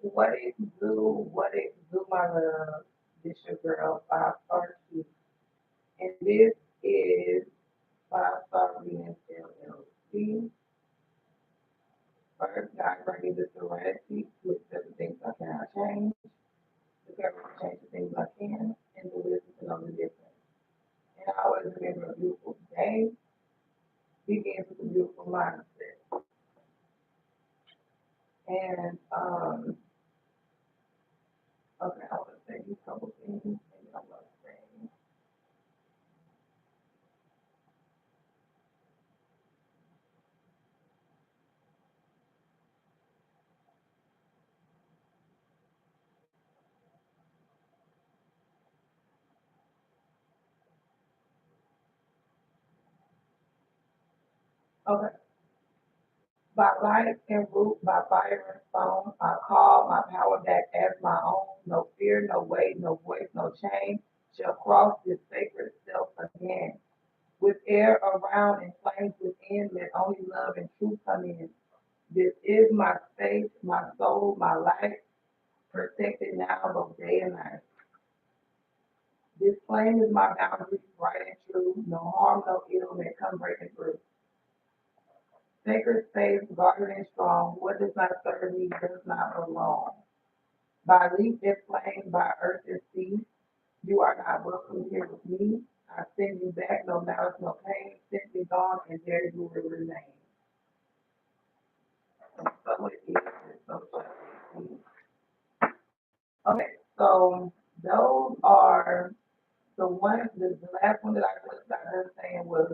What it do, my love? This your girl, Five Star Key. And this is Five Star Reading LLC. First, God bringing the serenity to accept the things I cannot change, the courage to change the things I can, and the wisdom to know the difference. And I always remember a beautiful day begins with a beautiful mindset. And okay, I want to say a couple things. Maybe I'm gonna say. Okay. By light and root, by fire and stone, I call my power back as my own. No fear, no weight, no voice, no chain shall cross this sacred self again. With air around and flames within, let only love and truth come in. This is my space, my soul, my life, protected now both day and night. This flame is my boundary, bright and true. No harm, no ill may come breaking through. Sacred space, guarded and strong. What does not serve me does not belong. By leaf and flame, by earth and sea, you are not welcome here with me. I send you back, no malice, no pain. Simply gone, and there you will remain. And so it is, and so shall it be. Okay, so those are the ones. The last one that I just got done saying was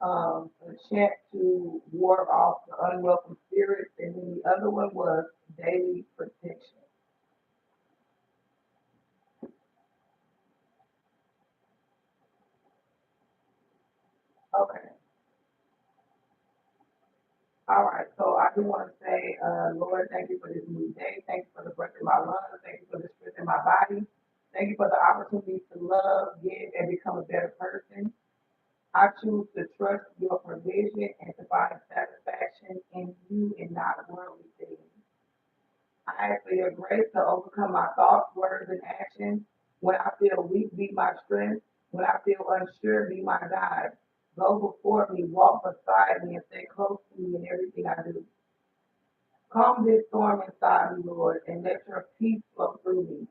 a chant to ward off the unwelcome spirits, and then the other one was daily protection. Okay. All right. So I do want to say, Lord, thank you for this new day. Thank you for the breath in my lungs. Thank you for the strength in my body. Thank you for the opportunity to love, give, and become a better person. I choose to trust your provision and to find satisfaction in you and not worldly things. I ask for your grace to overcome my thoughts, words, and actions. When I feel weak, be my strength. When I feel unsure, be my guide. Go before me, walk beside me, and stay close to me in everything I do. Calm this storm inside me, Lord, and let your peace flow through me.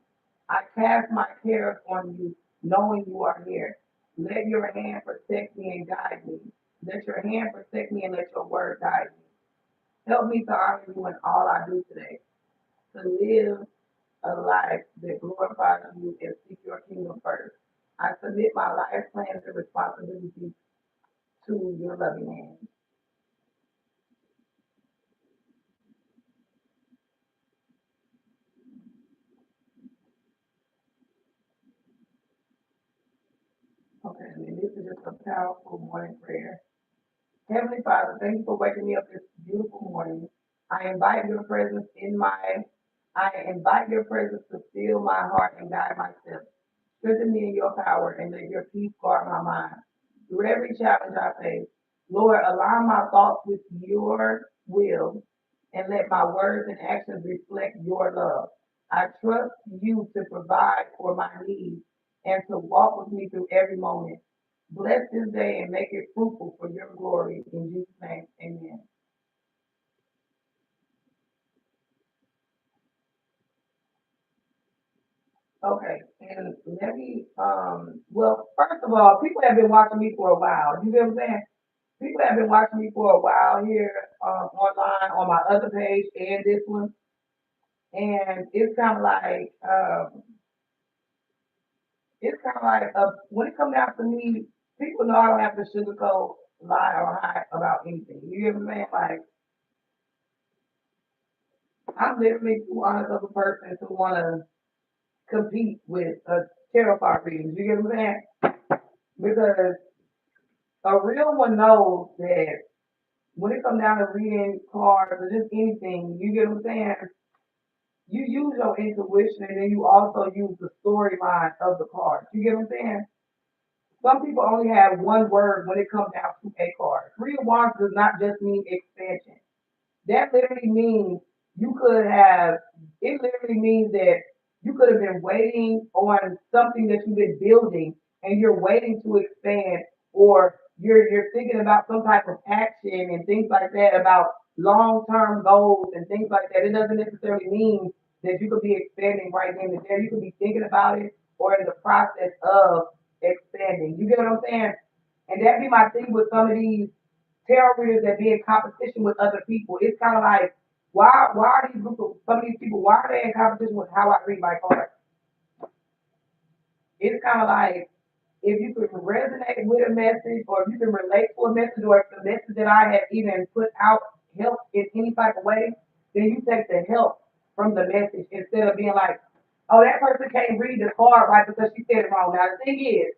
I cast my cares on you, knowing you are here. Let your hand protect me and guide me. Let your hand protect me and let your word guide me. Help me to honor you in all I do today, to live a life that glorifies you and seek your kingdom first. I submit my life plans and responsibilities to your loving hands. Okay, and this is just a powerful morning prayer. Heavenly Father, thank you for waking me up this beautiful morning. I invite your presence in my, I invite your presence to fill my heart and guide my steps. Strengthen me in your power and let your peace guard my mind. Through every challenge I face, Lord, align my thoughts with your will and let my words and actions reflect your love. I trust you to provide for my needs and to walk with me through every moment. Bless this day and make it fruitful for your glory. In Jesus' name, amen. Okay, and let me, well, first of all, people have been watching me for a while. You get what I'm saying? People have been watching me for a while here online on my other page and this one. And it's kind of like, when it comes down to me, people know I don't have to sugarcoat, lie, or hide about anything. You get what I'm saying? Like, I'm literally too honest of a person to want to compete with a tarot card reading. You get what I'm saying? Because a real one knows that when it comes down to reading cards or just anything, you get what I'm saying? You use your intuition and then you also use the storyline of the card. You get what I'm saying? Some people only have one word when it comes down to a card. Three of Wands does not just mean expansion. That literally means You could have, it literally means that you could have been waiting on something that you've been building and you're waiting to expand, or you're thinking about some type of action and things like that, about long-term goals and things like that. It doesn't necessarily mean that you could be expanding right then and there. You could be thinking about it or in the process of expanding. You get what I'm saying? And that be my thing with some of these tarot readers that be in competition with other people. It's kind of like, why are these group of some of these people, why are they in competition with how I read my cards? It's kind of like, if you could resonate with a message, or if you can relate to a message, or if the message that I have even put out helps in any type of way, then you take the help from the message instead of being like, oh, that person can't read the card right because she said it wrong. Now the thing is,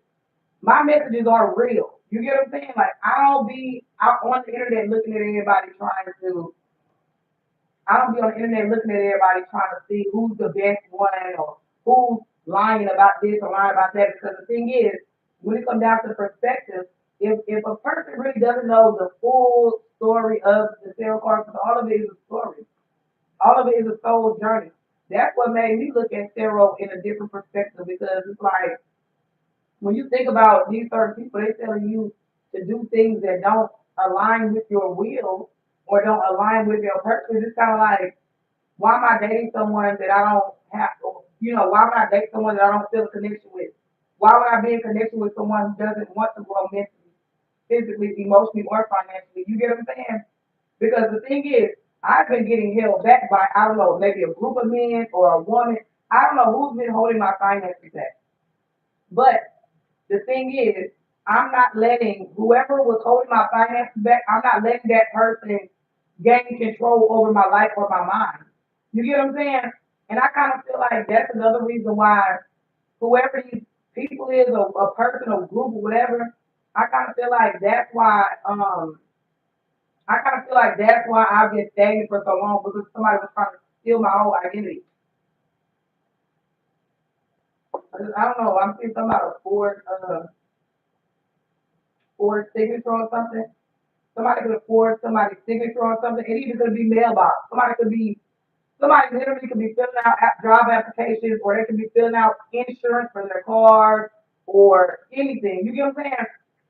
my messages are real. You get what I'm saying? Like, I don't be out on the internet looking at everybody trying to, I don't be on the internet looking at everybody trying to see who's the best one, or who's lying about this or lying about that. Because the thing is, when it comes down to the perspective, if a person really doesn't know the full story of the tarot card, because all of it is a story, all of it is a soul journey. That's what made me look at tarot in a different perspective, because it's like, when you think about these certain people, they telling you to do things that don't align with your will or don't align with your purpose. It's kind of like, why am I dating someone that I don't have, why would I date someone that I don't feel a connection with? Why would I be in connection with someone who doesn't want to grow mentally, physically, emotionally, or financially? You get what I'm saying? Because the thing is, I've been getting held back by, I don't know, maybe a group of men or a woman. I don't know who's been holding my finances back. But the thing is, I'm not letting whoever was holding my finances back, I'm not letting that person gain control over my life or my mind. You get what I'm saying? And I kind of feel like that's another reason why whoever these people is, a person, a group, or whatever, I kind of feel like that's why, I kind of feel like that's why I've been stagnant for so long, because somebody was trying to steal my whole identity. I don't know. I'm seeing something about a Ford signature or something. Somebody could afford somebody's signature on something. It even could be mailbox. Somebody literally could be filling out job applications, or they could be filling out insurance for their cars or anything. You get what I'm saying?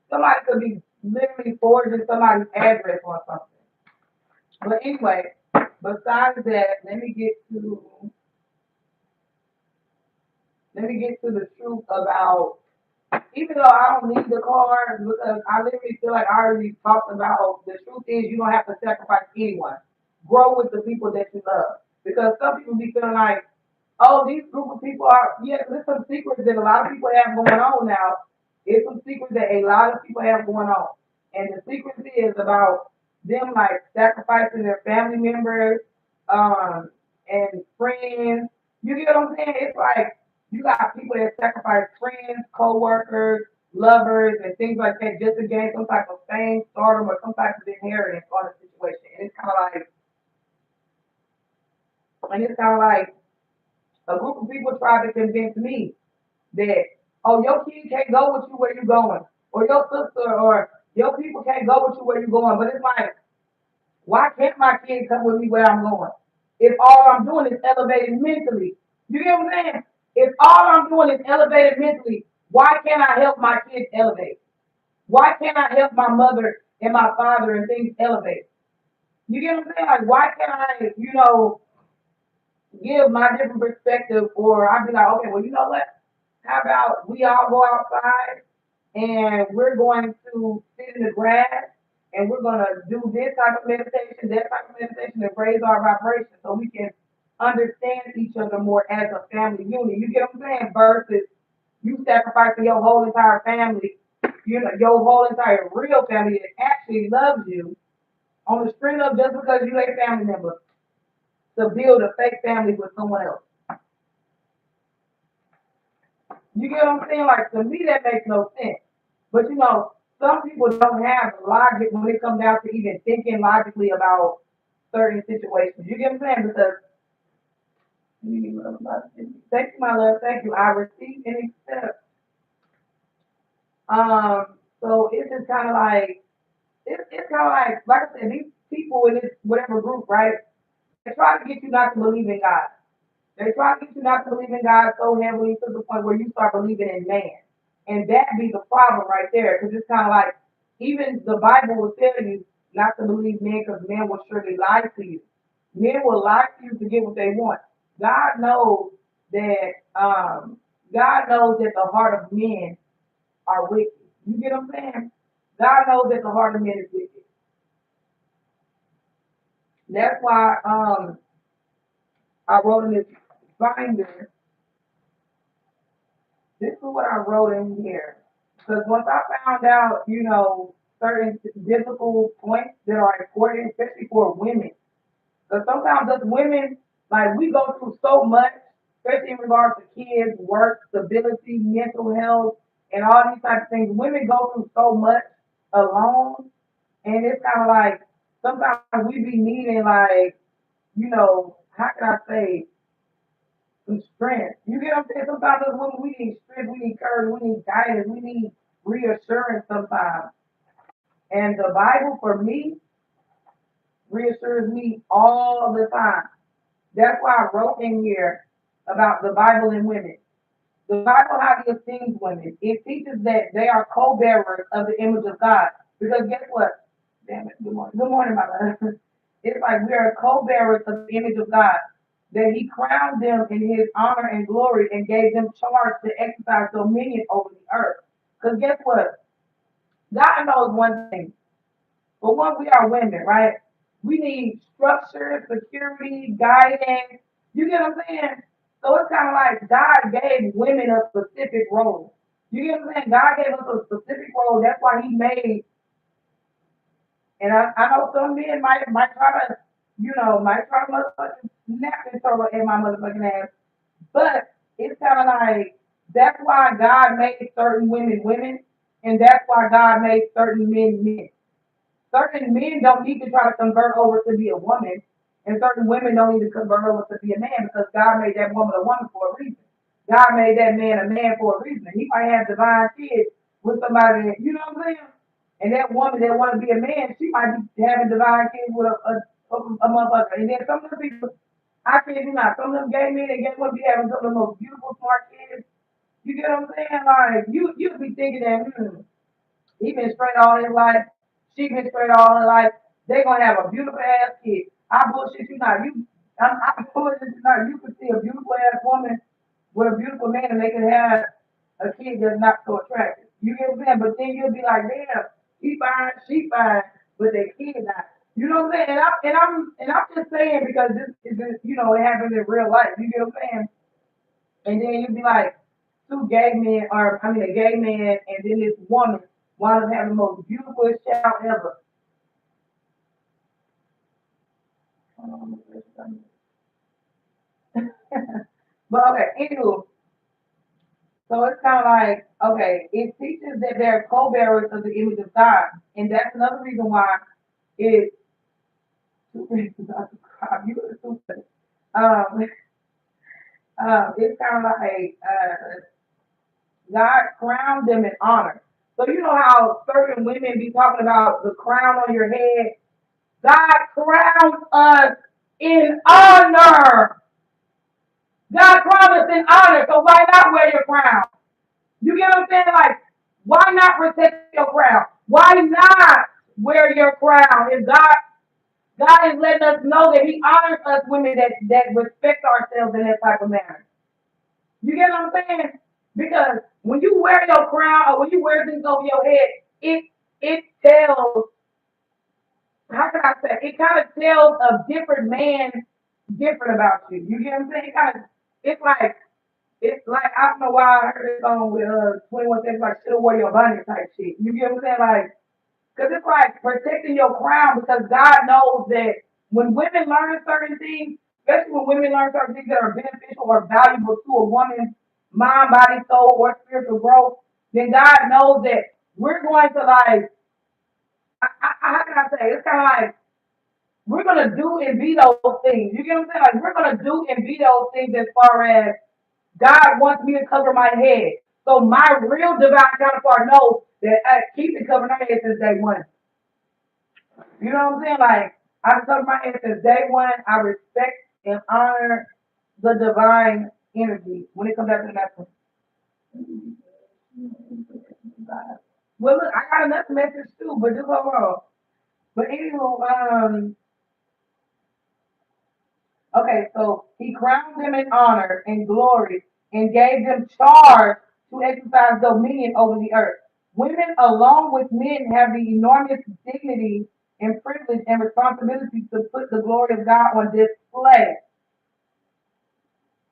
Somebody could be literally forging somebody's address on something. But anyway, besides that, let me get to the truth about, even though I don't need the car, because I literally feel like I already talked about, the truth is you don't have to sacrifice anyone. Grow with the people that you love. Because some people be feeling like, oh, these group of people are, yeah, there's some secrets that a lot of people have going on now. It's some secrets that a lot of people have going on. And the secret is about them like sacrificing their family members, and friends. You get what I'm saying? It's like, you got people that sacrifice friends, co-workers, lovers, and things like that just to gain some type of fame, stardom, or some type of inheritance on a situation. And it's kind of like a group of people tried to convince me that, oh, your kid can't go with you where you're going, or your sister or your people can't go with you where you're going. But it's like, why can't my kid come with me where I'm going? If all I'm doing is elevated mentally. You get what I'm saying? If all I'm doing is elevated mentally, why can't I help my kids elevate? Why can't I help my mother and my father and things elevate? You get what I'm saying? Like, why can't I, give my different perspective, or I'd be like, okay, well, you know what? How about we all go outside and we're going to sit in the grass and we're going to do this type of meditation, that type of meditation, to raise our vibration so we can understand each other more as a family unit. You get what I'm saying? Versus you sacrificing your whole entire family, your whole entire real family that actually loves you, on the string of just because you a family member, to build a fake family with someone else. You get what I'm saying? Like, to me, that makes no sense. But some people don't have logic when it comes down to even thinking logically about certain situations. You get what I'm saying? Because thank you, my love, thank you. I receive and accept. So it's just kind of like, it's kind of like I said, these people in this whatever group, right? They try to get you not to believe in God. They try to get you not to believe in God so heavily to the point where you start believing in man. And that be the problem right there. Because it's kind of like, even the Bible will tell you not to believe men because men will surely lie to you. Men will lie to you to get what they want. God knows that God knows that the heart of men are wicked. You get what I'm saying? God knows that the heart of men is wicked. That's why I wrote in this binder. This is what I wrote in here. Because once I found out, certain biblical points that are important, especially for women. Because sometimes us women, like, we go through so much, especially in regards to kids, work, stability, mental health, and all these types of things. Women go through so much alone, and it's kind of like sometimes we be needing, like, how can I say, some strength. You get what I'm saying? Sometimes as women, we need strength, we need courage, we need guidance, we need reassurance sometimes. And the Bible, for me, reassures me all the time. That's why I wrote in here about the Bible and women. The Bible highly esteems women. It teaches that they are co-bearers of the image of God. Because guess what? Damn it, good morning. Good morning, my love. It's like we are co-bearers of the image of God. That he crowned them in his honor and glory and gave them charge to exercise dominion over the earth. Because guess what? God knows one thing. For one, we are women, right? We need structure, security, guidance. You get what I'm saying? So it's kind of like God gave women a specific role. You get what I'm saying? God gave us a specific role. That's why He made. And I know some men might try to, might try to motherfucking snap and throw in my motherfucking ass. But it's kind of like that's why God made certain women women, and that's why God made certain men men. Certain men don't need to try to convert over to be a woman, and certain women don't need to convert over to be a man because God made that woman a woman for a reason. God made that man a man for a reason. He might have divine kids with somebody that, you know what I'm saying? And that woman that want to be a man, she might be having divine kids with a motherfucker. And then some of the people, I kid you not, some of them gay men and gay women be having some of the most beautiful, smart kids. You get what I'm saying? Like, you'd be thinking that, he been straight all his life. She been straight all her life. They gonna have a beautiful ass kid. I bullshit you not. I bullshit you not. You could see a beautiful ass woman with a beautiful man, and they can have a kid that's not so attractive. You get what I'm saying? But then you'll be like, damn, he fine, she fine, but their kid not. You know what I'm saying? And I'm just saying because this is just, it happens in real life. You get what I'm saying? And then you'd be like, two gay men, or I mean, a gay man, and then this woman wound up having the most beautiful child ever. But okay, anywho, so it's kind of like, okay, it teaches that they're co-bearers of the image of God, and that's another reason why it. You were stupid. Um, it's kind of like God crowned them in honor. So you know how certain women be talking about the crown on your head. God crowns us in honor. God crowns us in honor. So why not wear your crown? You get what I'm saying? Like, why not protect your crown? Why not wear your crown? If God is letting us know that He honors us women that respect ourselves in that type of manner. You get what I'm saying? Because when you wear your crown or when you wear things over your head, it tells, how can I say, it kind of tells a different man different about you. You get what I'm saying? It's like I don't know why I heard this song with 21 Seconds like should have wore your bunny type shit. You get what I'm saying? Like, because it's like protecting your crown because God knows that when women learn certain things, especially when women learn certain things that are beneficial or valuable to a woman's mind, body, soul, or spiritual growth, then God knows that we're going to like, how can I say? It's kind of like we're gonna do and be those things. You get what I'm saying? Like we're gonna do and be those things as far as God wants me to cover my head. So my real divine counterpart knows that I keep it covering her head since day one. You know what I'm saying? Like I've told my head since day one, I respect and honor the divine energy when it comes down to the masculine. Well, look, I got another message too, but just overall. But anywho, okay, so he crowned them in honor and glory and gave them charge to exercise dominion over the earth. Women, along with men, have the enormous dignity and privilege and responsibility to put the glory of God on display.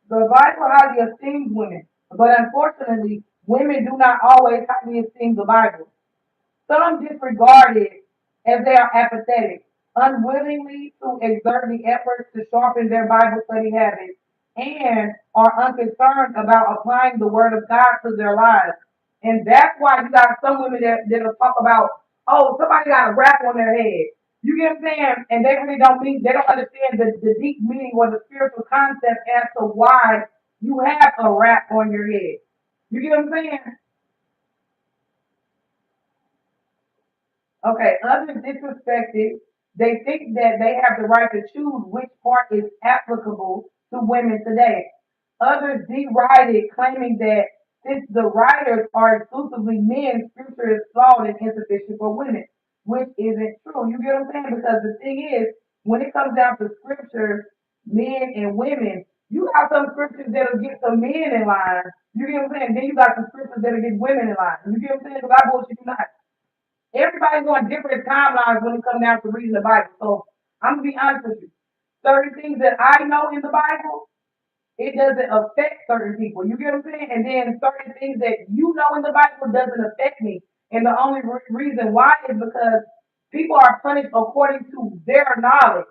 The Bible highly esteems women, but unfortunately, women do not always highly esteem the Bible. Some disregard it as they are apathetic, unwillingly to exert the efforts to sharpen their Bible study habits, and are unconcerned about applying the Word of God to their lives. And that's why you got some women that'll talk about, oh, somebody got a rap on their head. You get what I'm saying? And they really don't mean, they don't understand the deep meaning or the spiritual concept as to why you have a rap on your head. You get what I'm saying? Okay, others disrespected. They think that they have the right to choose which part is applicable to women today. Others derided, claiming that since the writers are exclusively men, scripture is flawed and insufficient for women, which isn't true. You get what I'm saying? Because the thing is, when it comes down to scripture, men and women, you got some scriptures that'll get some men in line. You get what I'm saying? Then you got some scriptures that'll get women in line. You get what I'm saying? Because I bullshit you not. Everybody's on different timelines when it comes down to reading the Bible. So I'm gonna be honest with you. Certain things that I know in the Bible, it doesn't affect certain people. You get what I'm saying? And then certain things that you know in the Bible doesn't affect me. And the only reason why is because people are punished according to their knowledge.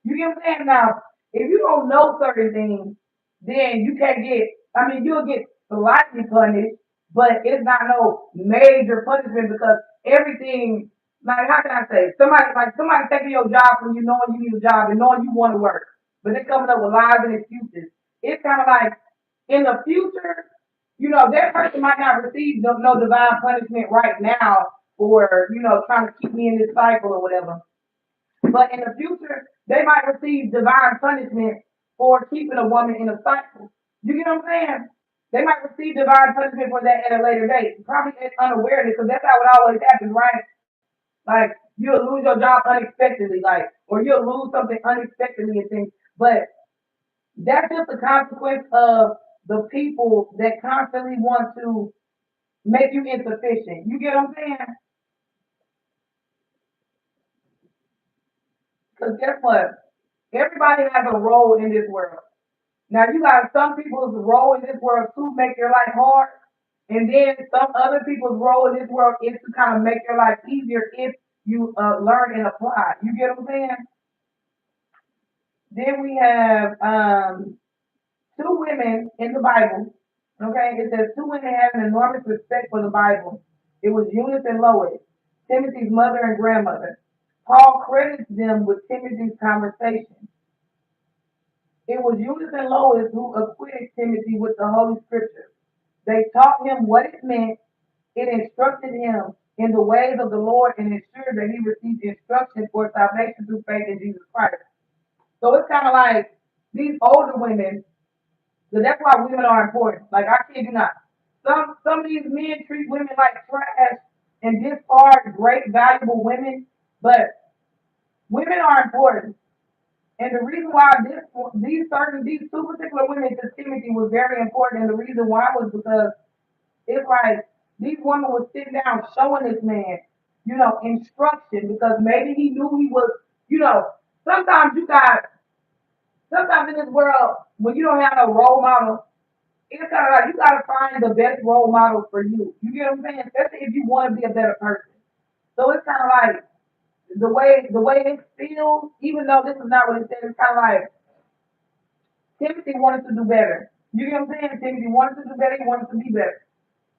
You get what I'm saying? Now, if you don't know certain things, then you can't get, I mean, you'll get slightly punished, but it's not no major punishment because everything, like, how can I say, somebody taking your job from you knowing you need a job and knowing you want to work, but they're coming up with lies and excuses. It's kind of like in the future, that person might not receive no divine punishment right now for, trying to keep me in this cycle or whatever. But in the future, they might receive divine punishment for keeping a woman in a cycle. You get what I'm saying? They might receive divine punishment for that at a later date. Probably in unawareness, because that's how it always happens, right? Like you'll lose your job unexpectedly, like, or you'll lose something unexpectedly and things. But that's just a consequence of the people that constantly want to make you insufficient. You get what I'm saying? Because guess what? Everybody has a role in this world. Now you got some people's role in this world to make your life hard, and then some other people's role in this world is to kind of make your life easier if you learn and apply. You get what I'm saying? Then we have two women in the Bible. Okay, it says two women had an enormous respect for the Bible. It was Eunice and Lois, Timothy's mother and grandmother. Paul credits them with Timothy's conversation. It was Eunice and Lois who acquitted Timothy with the Holy Scriptures. They taught him what it meant. It instructed him in the ways of the Lord and ensured that he received instruction for salvation through faith in Jesus Christ. So it's kind of like these older women. So that's why women are important. Like I kid you not. Some of these men treat women like trash and discard great valuable women, but women are important. And the reason why these two particular women to Timothy was very important, and the reason why was because it's like these women were sitting down showing this man, instruction because maybe he knew he was, you know, sometimes you got sometimes in this world when you don't have no role model, it's kind of like you gotta find the best role model for you. You get what I'm saying? Especially if you want to be a better person. So it's kind of like the way it feels, even though this is not what it says, it's kind of like Timothy wanted to do better. You get what I'm saying? Timothy wanted to do better. He wanted to be better.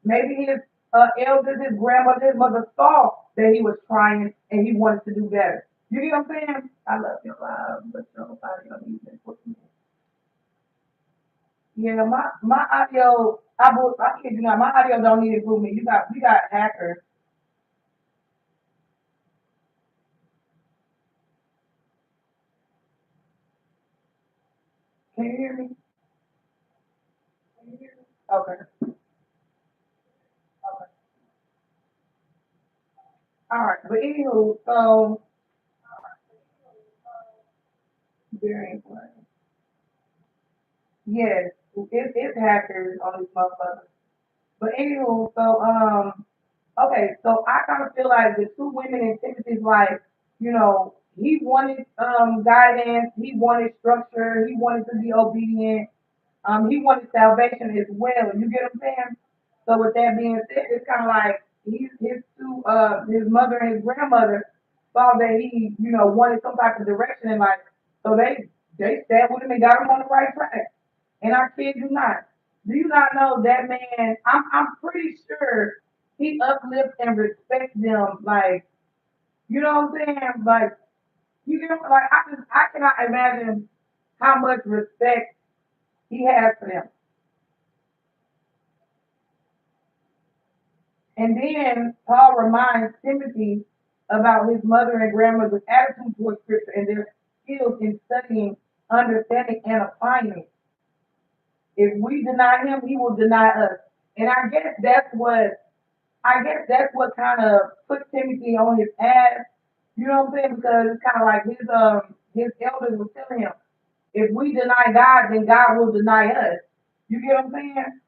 Maybe his elders, his grandmother, his mother saw that he was trying and he wanted to do better. You get what I'm saying? I love you, but nobody else even put me. Yeah, my audio, I kid you not, my audio don't need improvement. We got hackers. Can you hear me? Okay. Okay. All right. But anywho, so very important. Yes, it's hackers on these motherfuckers. But anywho, so okay, so I kind of feel like the two women in Timothy's life, he wanted guidance, he wanted structure, he wanted to be obedient, he wanted salvation as well. You get what I'm saying? So with that being said, it's kind of like his mother and his grandmother saw that he, wanted some type of direction in life. So they sat with him and got him on the right track. And I kid you not. Do you not know that man? I'm pretty sure he uplifts and respects them. Like, you know what I'm saying? Like, like I cannot imagine how much respect he has for them. And then Paul reminds Timothy about his mother and grandmother's attitude towards scripture and their skills in studying, understanding, and applying it. If we deny him, he will deny us. And I guess that's what kind of put Timothy on his ass. You know what I'm saying? Because it's kind of like his elders were telling him, if we deny God, then God will deny us. You get what I'm saying?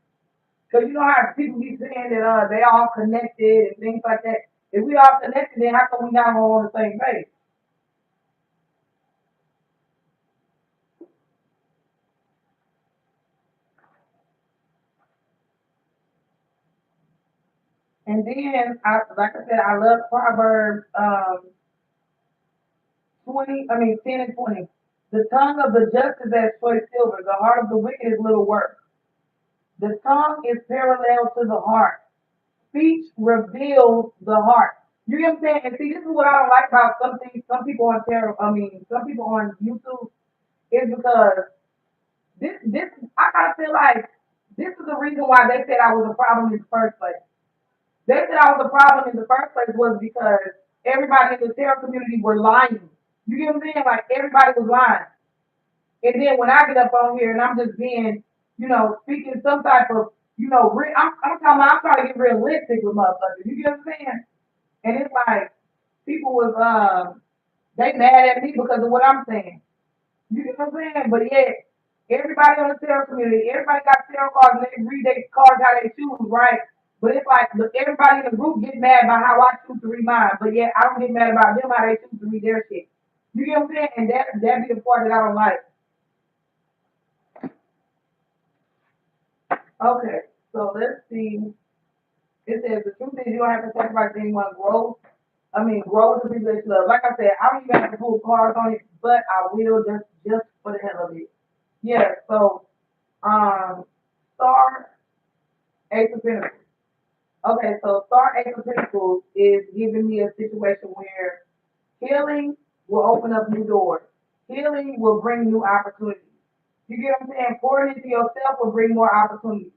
Because you know how people be saying that they all connected and things like that. If we all connected, then how come we not all on the same page? And then, like I said, I love Proverbs 10 and 20. The tongue of the just is as choice silver. The heart of the wicked is little worth. The tongue is parallel to the heart. Speech reveals the heart. You get what I'm saying? And see, this is what I don't like about some things. Some people on YouTube is because this I kind of feel like this is the reason why they said I was a problem in the first place. They said I was a problem in the first place was because everybody in the terror community were lying. You get what I'm saying? Like everybody was lying. And then when I get up on here and I'm just being, speaking some type of, I'm trying to get realistic with motherfuckers. You get what I'm saying? And it's like people was they mad at me because of what I'm saying. You get what I'm saying? But yet, everybody on the tarot community, everybody got tarot cards and they read their cards how they choose, right? But it's like look, everybody in the group get mad about how I choose to read mine, but yet I don't get mad about them how they choose to read their shit. You get what I'm saying? And that be the part that I don't like. Okay, so let's see. It says the truth is you don't have to sacrifice anyone growth. Grow with the people that you love. Like I said, I don't even have to pull cards on it, but I will just for the hell of it. Yeah. So Star Ace of Pentacles. Okay, so Star Ace of Pentacles is giving me a situation where healing will open up new doors. Healing will bring new opportunities. You get what I'm saying? Pouring into yourself will bring more opportunities.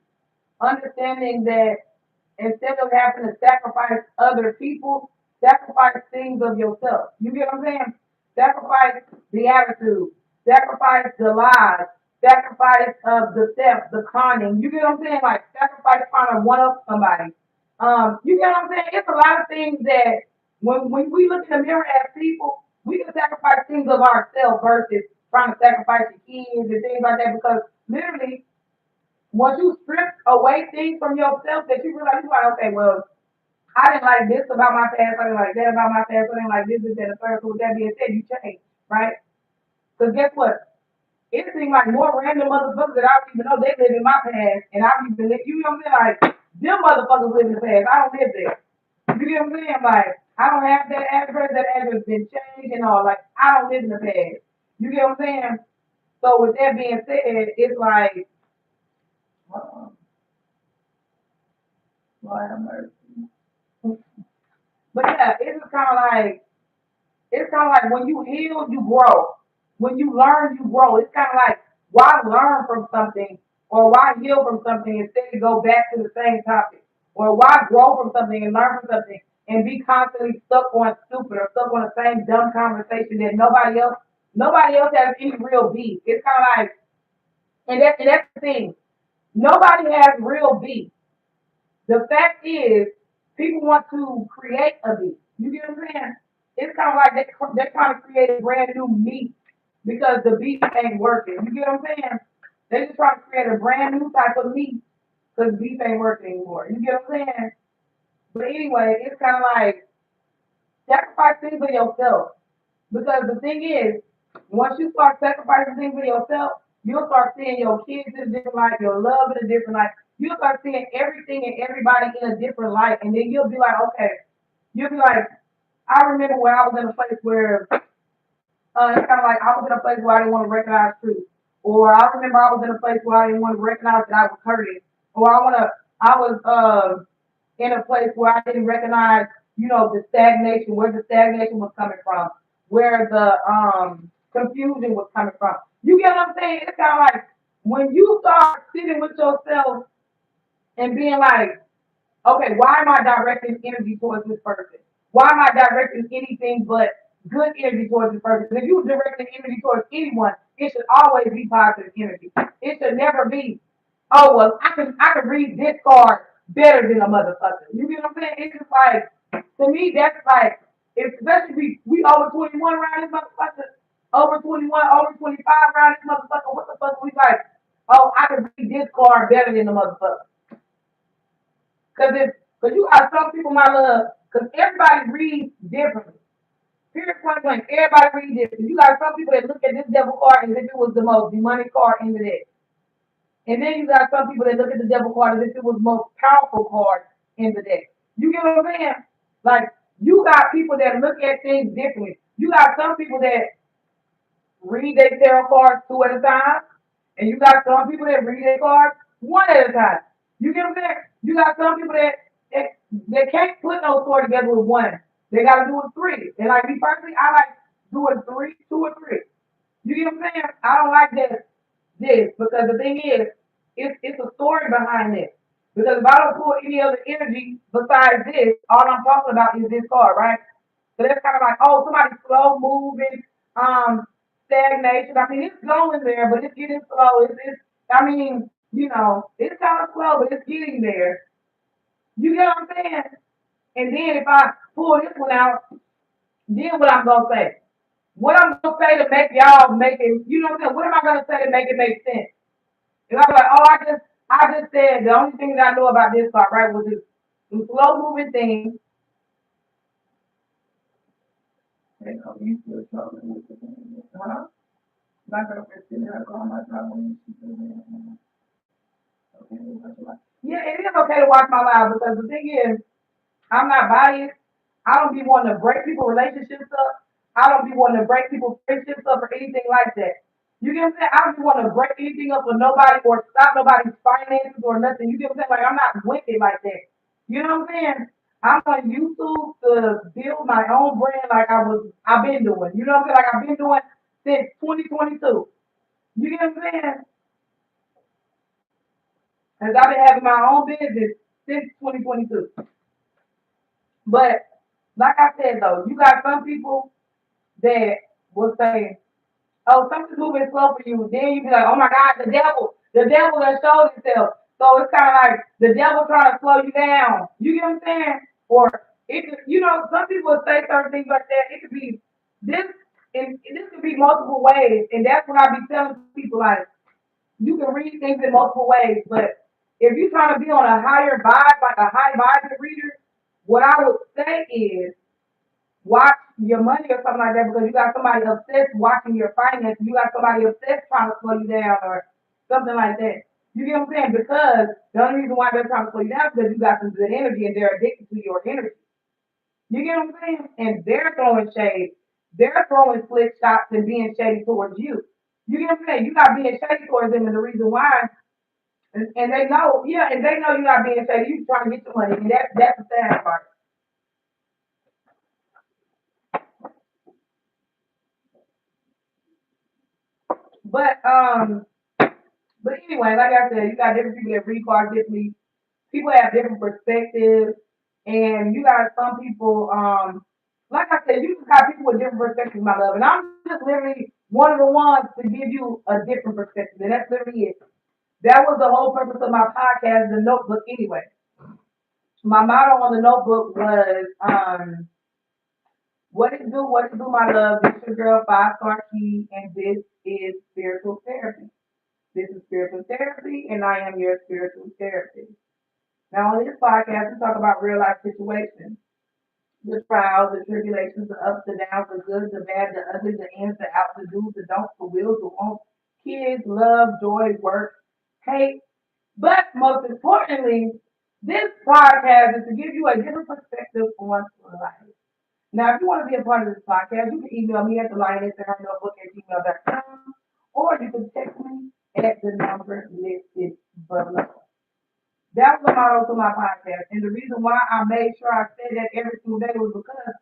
Understanding that instead of having to sacrifice other people, sacrifice things of yourself. You get what I'm saying? Sacrifice the attitude, sacrifice the lies, sacrifice of the theft, the conning. You get what I'm saying? Like sacrifice trying to one up somebody. You get what I'm saying? It's a lot of things that when we look in the mirror as people, we can sacrifice things of ourselves versus trying to sacrifice the kids and things like that because literally once you strip away things from yourself that you realize, you're like, okay, well, I didn't like this about my past, I didn't like that about my past, I didn't like this, and the third. So with that being said, you change, right? Because guess what? It seems like more random motherfuckers that I don't even know they live in my past, and I don't even live, you know what I'm saying? Like, them motherfuckers live in the past. I don't live there. You get what I'm saying? Like, I don't have that address been changed and all. Like, I don't live in the past. You get what I'm saying? So with that being said, it's like, uh, Lord have mercy. But yeah, it's kind of like when you heal, you grow. When you learn, you grow. It's kind of like why learn from something or why heal from something instead of go back to the same topic, or why grow from something and learn from something and be constantly stuck on stupid or stuck on the same dumb conversation that nobody else has any real beef. It's kind of like And that's the thing. Nobody has real beef. The fact is, people want to create a beef. You get what I'm saying? It's kind of like they're trying to create a brand new meat because the beef ain't working. You get what I'm saying? They just trying to create a brand new type of meat because beef ain't working anymore. You get what I'm saying? But anyway, it's kind of like sacrifice things for yourself. Because the thing is, once you start sacrificing things for yourself, you'll start seeing your kids in a different light, your love in a different light. You'll start seeing everything and everybody in a different light. And then you'll be like, okay, you'll be like, I remember when I was in a place where it's kind of like I was in a place where I didn't want to recognize truth. Or I remember I was in a place where I didn't want to recognize that I was hurting. Or I was in a place where I didn't recognize, the stagnation, where the stagnation was coming from, where the confusion was coming from. You get what I'm saying? It's kind of like when you start sitting with yourself and being like, okay, why am I directing energy towards this person? Why am I directing anything but good energy towards this person? If you're directing energy towards anyone, it should always be positive energy. It should never be, oh well, I can read this card better than a motherfucker. You get what I'm saying? It's just like to me that's like especially we over 21 around this motherfucker, over 21, over 25 around this motherfucker. What the fuck we like? Oh, I can read this card better than the motherfucker. Cause you got some people, my love, cause everybody reads differently. Period point blank. Everybody reads differently. You got some people that look at this devil card as if it was the most demonic card in the deck. And then you got some people that look at the devil card as if it was the most powerful card in the deck. You get what I'm saying? Like you got people that look at things differently. You got some people that read their tarot cards two at a time, and you got some people that read their cards one at a time. You get what I'm saying? You got some people that can't put those four together with one. They got to do it three. And like me personally, I like doing three, two or three. You get what I'm saying? I don't like this because the thing is, it's a story behind this. Because if I don't pull any other energy besides this, all I'm talking about is this card, right? So that's kind of like, oh, somebody's slow moving, stagnation. I mean, it's going there, but it's getting slow. I mean, it's kind of slow, but it's getting there. You get what I'm saying? And then if I pull this one out, then what I'm gonna say? What I'm gonna say to make y'all make it? You know what I'm saying? What am I gonna say to make it make sense? And I'm like, oh, I just said the only thing that I know about this part, right, was this slow moving thing. You know, you still trouble with the thing, huh? My girlfriend sitting there calling my trouble and she said, okay, yeah, it is okay to watch my live because the thing is, I'm not biased. I don't be wanting to break people's relationships up. I don't be wanting to break people's friendships up or anything like that. You get what I'm saying? I don't be wanting to break anything up for nobody or stop nobody's finances or nothing. You get what I'm saying? Like I'm not wicked like that. You know what I'm saying? I'm on YouTube to build my own brand like I've been doing. You know what I'm saying? Like I've been doing since 2022. You get what I'm saying? Because I've been having my own business since 2022. But like I said though, you got some people that will say, oh, something's moving slow for you. Then you be like, oh my God, the devil done showed himself. So it's kind of like the devil trying to slow you down. You get what I'm saying? Or it could, some people will say certain things like that. It could be this, and this could be multiple ways. And that's what I be telling people like, you can read things in multiple ways, but if you're trying to be on a higher vibe, like a high vibe reader, what I would say is watch your money or something like that because you got somebody obsessed watching your finances. You got somebody obsessed trying to slow you down or something like that. You get what I'm saying? Because the only reason why they're trying to slow you down is because you got some good energy and they're addicted to your energy. You get what I'm saying? And they're throwing shade. They're throwing slick shots and being shady towards you. You get what I'm saying? You're not being shady towards them, and the reason why, and they know, yeah, and they know you're not being shady. You're trying to get your money, and that's the sad part. But But anyway, like I said, you got different people that read cards differently. People have different perspectives, and you got some people. Like I said, you just got people with different perspectives, my love. And I'm just literally one of the ones to give you a different perspective. And that's literally it. That was the whole purpose of my podcast, the notebook anyway. My motto on the notebook was what it do, my love. This your girl, 5 Star Key, and this is spiritual therapy. This is spiritual therapy, and I am your spiritual therapist. Now, on this podcast, we talk about real life situations, the trials, the tribulations, the ups, the downs, the good, the bad, the ugly, the ins, the outs, the do's, the don'ts, the wills, the won'ts, kids, love, joy, work, hate. But most importantly, this podcast is to give you a different perspective on life. Now, if you want to be a part of this podcast, you can email me at the lioness@gmail.com, or you can text me at the number listed below. That was the motto to my podcast. And the reason why I made sure I said that every single day was because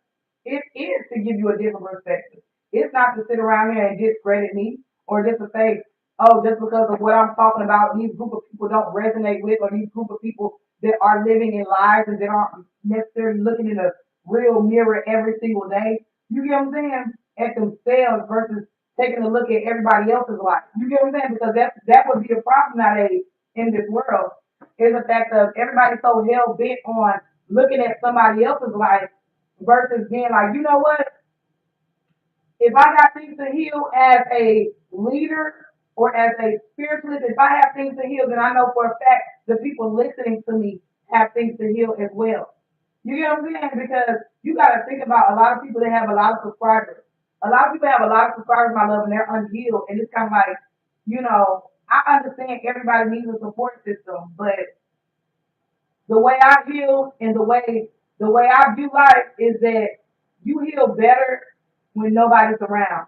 it is to give you a different perspective. It's not to sit around here and discredit me or just to say, oh, just because of what I'm talking about, these group of people don't resonate with, or these group of people that are living in lies and that aren't necessarily looking in a real mirror every single day. You get what I'm saying? At themselves versus taking a look at everybody else's life. You get what I'm saying? Because that would be a problem nowadays in this world, is the fact of everybody so hell bent on looking at somebody else's life versus being like, you know what? If I got things to heal as a leader or as a spiritualist, if I have things to heal, then I know for a fact the people listening to me have things to heal as well. You get what I'm saying? Because you got to think about a lot of people that have a lot of subscribers. A lot of people have a lot of subscribers, my love, and they're unhealed. And it's kind of like, I understand everybody needs a support system, but the way I heal and the way I view life is that you heal better when nobody's around.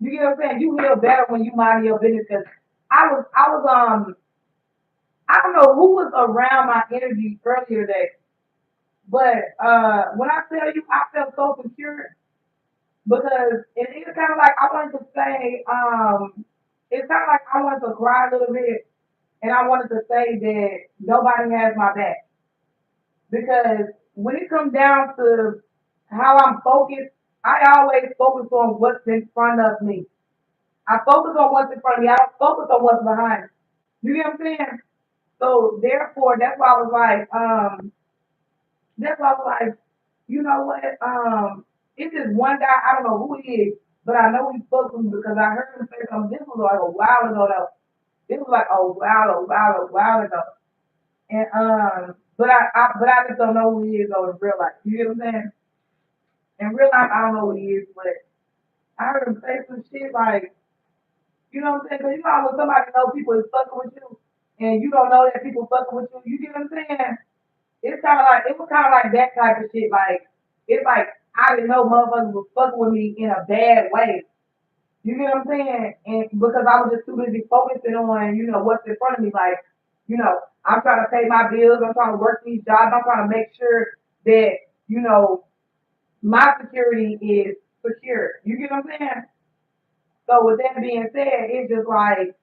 You get what I'm saying? You heal better when you mind your business. Cause I don't know who was around my energy earlier today, but when I tell you I felt so secure because it's kind of like I wanted to say, it's kind of like I wanted to cry a little bit and I wanted to say that nobody has my back. Because when it comes down to how I'm focused, I always focus on what's in front of me. I focus on what's in front of me. I don't focus on what's behind. You get what I'm saying? So therefore, that's why I was like, you know what? It's this one guy. I don't know who he is, but I know he spoke to me because I heard him say something. This was like a while ago, though. This was like a while ago. And but I just don't know who he is though in real life. You get what I'm saying? In real life, I don't know who he is, but I heard him say some shit like, you know what I'm saying? Because you know when somebody know people is fucking with you, and you don't know that people fucking with you. You get what I'm saying? It was kind of like that type of shit. Like it's like I didn't know motherfuckers was fucking with me in a bad way. You get what I'm saying? And because I was just too busy focusing on, what's in front of me. Like, I'm trying to pay my bills. I'm trying to work these jobs. I'm trying to make sure that, you know, my security is secure. You get what I'm saying? So with that being said, it's just like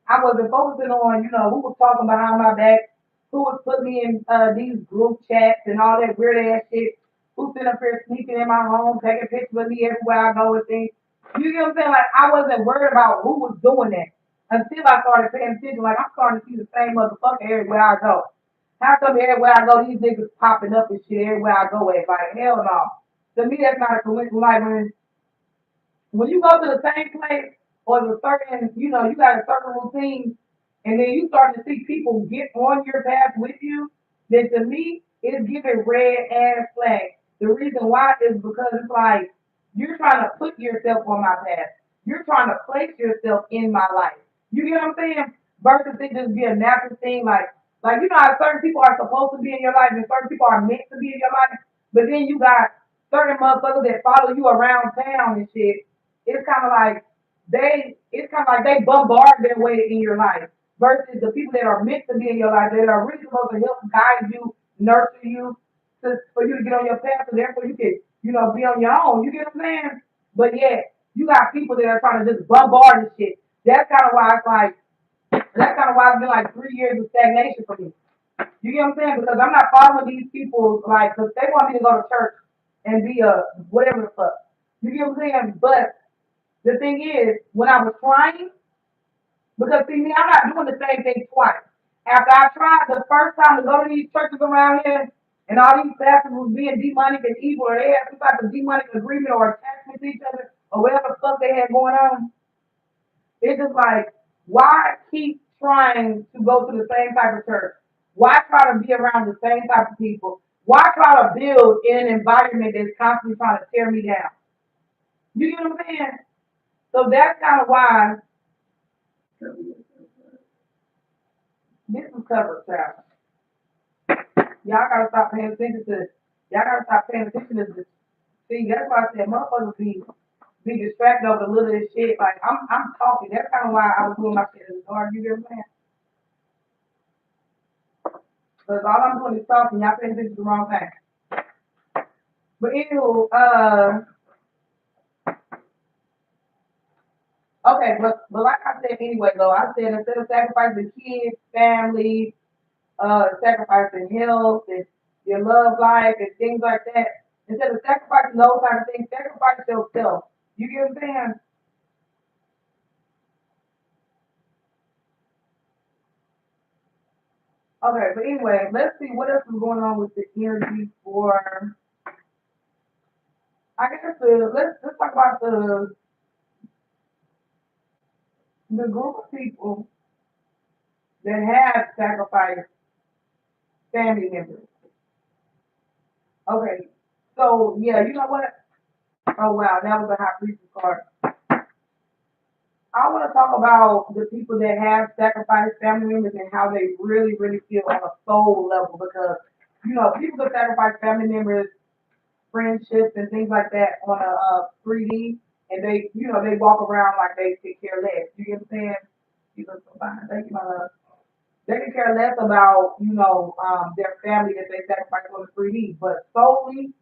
I wasn't focusing on, who was talking behind my back, who was putting me in these group chats and all that weird ass shit, who's sitting up here sneaking in my home, taking pictures of me everywhere I go and things. You get what I'm saying? Like I wasn't worried about who was doing that until I started paying attention. Like I'm starting to see the same motherfucker everywhere I go. How come everywhere I go, these niggas popping up and shit everywhere I go at? Like hell no. To me, that's not a coincidence. Like when you go to the same place or the certain, you got a certain routine, and then you start to see people get on your path with you, then to me, it's giving red ass flag. The reason why is because it's like you're trying to put yourself on my path. You're trying to place yourself in my life. You get what I'm saying? Versus it just be a natural thing, like how certain people are supposed to be in your life and certain people are meant to be in your life, but then you got certain motherfuckers that follow you around town and shit. It's kind of like they bombard their way in your life versus the people that are meant to be in your life that are really supposed to help guide you, nurture you, for you to get on your path, so therefore you can, be on your own. You get what I'm saying? But yeah, you got people that are trying to just bombard and shit. That's kind of why it's been like 3 years of stagnation for me. You get what I'm saying? Because I'm not following these people like, because they want me to go to church and be a whatever the fuck. You get what I'm saying? But The thing is, when I was trying, because see me, I'm not doing the same thing twice. After I tried the first time to go to these churches around here, and all these pastors was being demonic and evil, or they had some type of demonic agreement or attachment to each other, or whatever the fuck they had going on, it's just like, why keep trying to go to the same type of church? Why try to be around the same type of people? Why try to build in an environment that's constantly trying to tear me down? You get what I'm saying? So that's kind of why this is covered, child. Y'all gotta stop paying attention to. Y'all gotta stop paying attention to this. See, that's why I said motherfuckers be distracted over the little shit. Like I'm talking. That's kind of why I was doing my shit in the dark. You get what I'm saying? Because all I'm doing is talking. Y'all paying attention to the wrong thing. But anywho, okay, but like I said anyway, though, I said instead of sacrificing kids, family, sacrificing health and your love life and things like that, instead of sacrificing those kind of things, sacrifice yourself. You get what I'm saying? Okay, but anyway, let's see what else is going on with the energy for. I guess let's talk about the group of people that have sacrificed family members. Okay, so yeah, you know what? Oh wow, that was a high priestess card. I want to talk about the people that have sacrificed family members and how they really, really feel on a soul level because people that sacrifice family members, friendships, and things like that on a 3D, and they walk around like they could care less. You get what I'm saying? You look so fine. Thank you, my love. They can care less about their family that they sacrifice on the 3D, but solely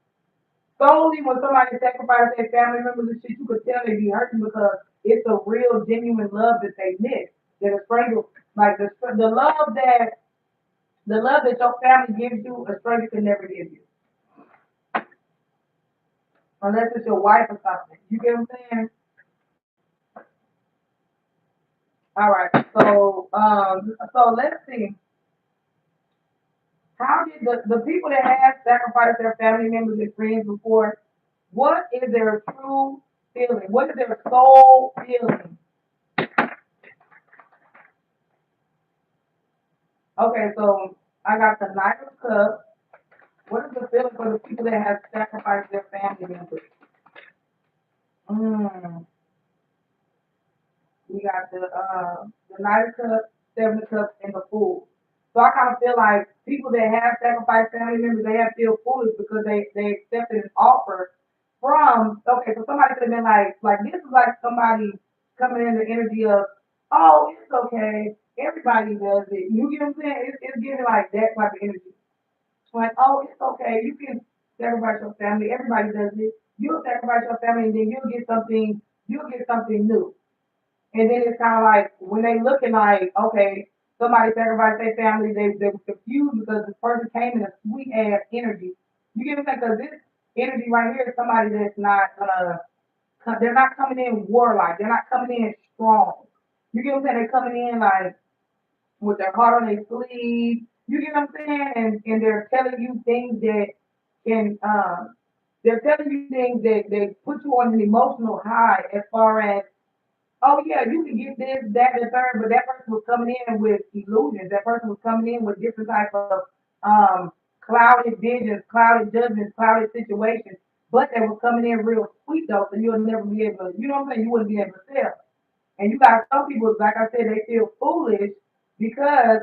when somebody sacrifices their family members and shit, you could tell they be hurting because it's a real genuine love that they miss. That a stranger, like the love that your family gives you, a stranger can never give you, unless it's your wife or something. You get what I'm saying? All right. So let's see. How did the people that have sacrificed their family members and friends before? What is their true feeling? What is their soul feeling? Okay, so I got the Knight of Cups. What is the feeling for the people that have sacrificed their family members? Mm, we got the Knight of Cups, Seven of Cups, and the Fool. So I kind of feel like people that have sacrificed family members, they have feel foolish because they accepted an offer from. Okay, so somebody could have been like this is like somebody coming in the energy of, oh, it's okay, everybody does it. You get what I'm saying? It's giving like that type of energy. Like, oh, it's okay. You can sacrifice your family. Everybody does it. You'll sacrifice your family, and then you'll get something. You'll get something new. And then it's kind of like when they looking like, okay, somebody sacrificed their family. They were confused because this person came in a sweet ass energy. You get what I'm saying? Because this energy right here is somebody that's not gonna. They're not coming in warlike. They're not coming in strong. You get what I'm saying? They're coming in like with their heart on their sleeve. You get what I'm saying? And they're telling you things that can they're telling you things that they put you on an emotional high as far as, oh yeah, you can get this, that, and the third, but that person was coming in with illusions. That person was coming in with different type of clouded visions, clouded judgments, clouded situations. But they was coming in real sweet though, so you'll never be able to, you know what I'm saying? You wouldn't be able to tell. And you got some people, like I said, they feel foolish because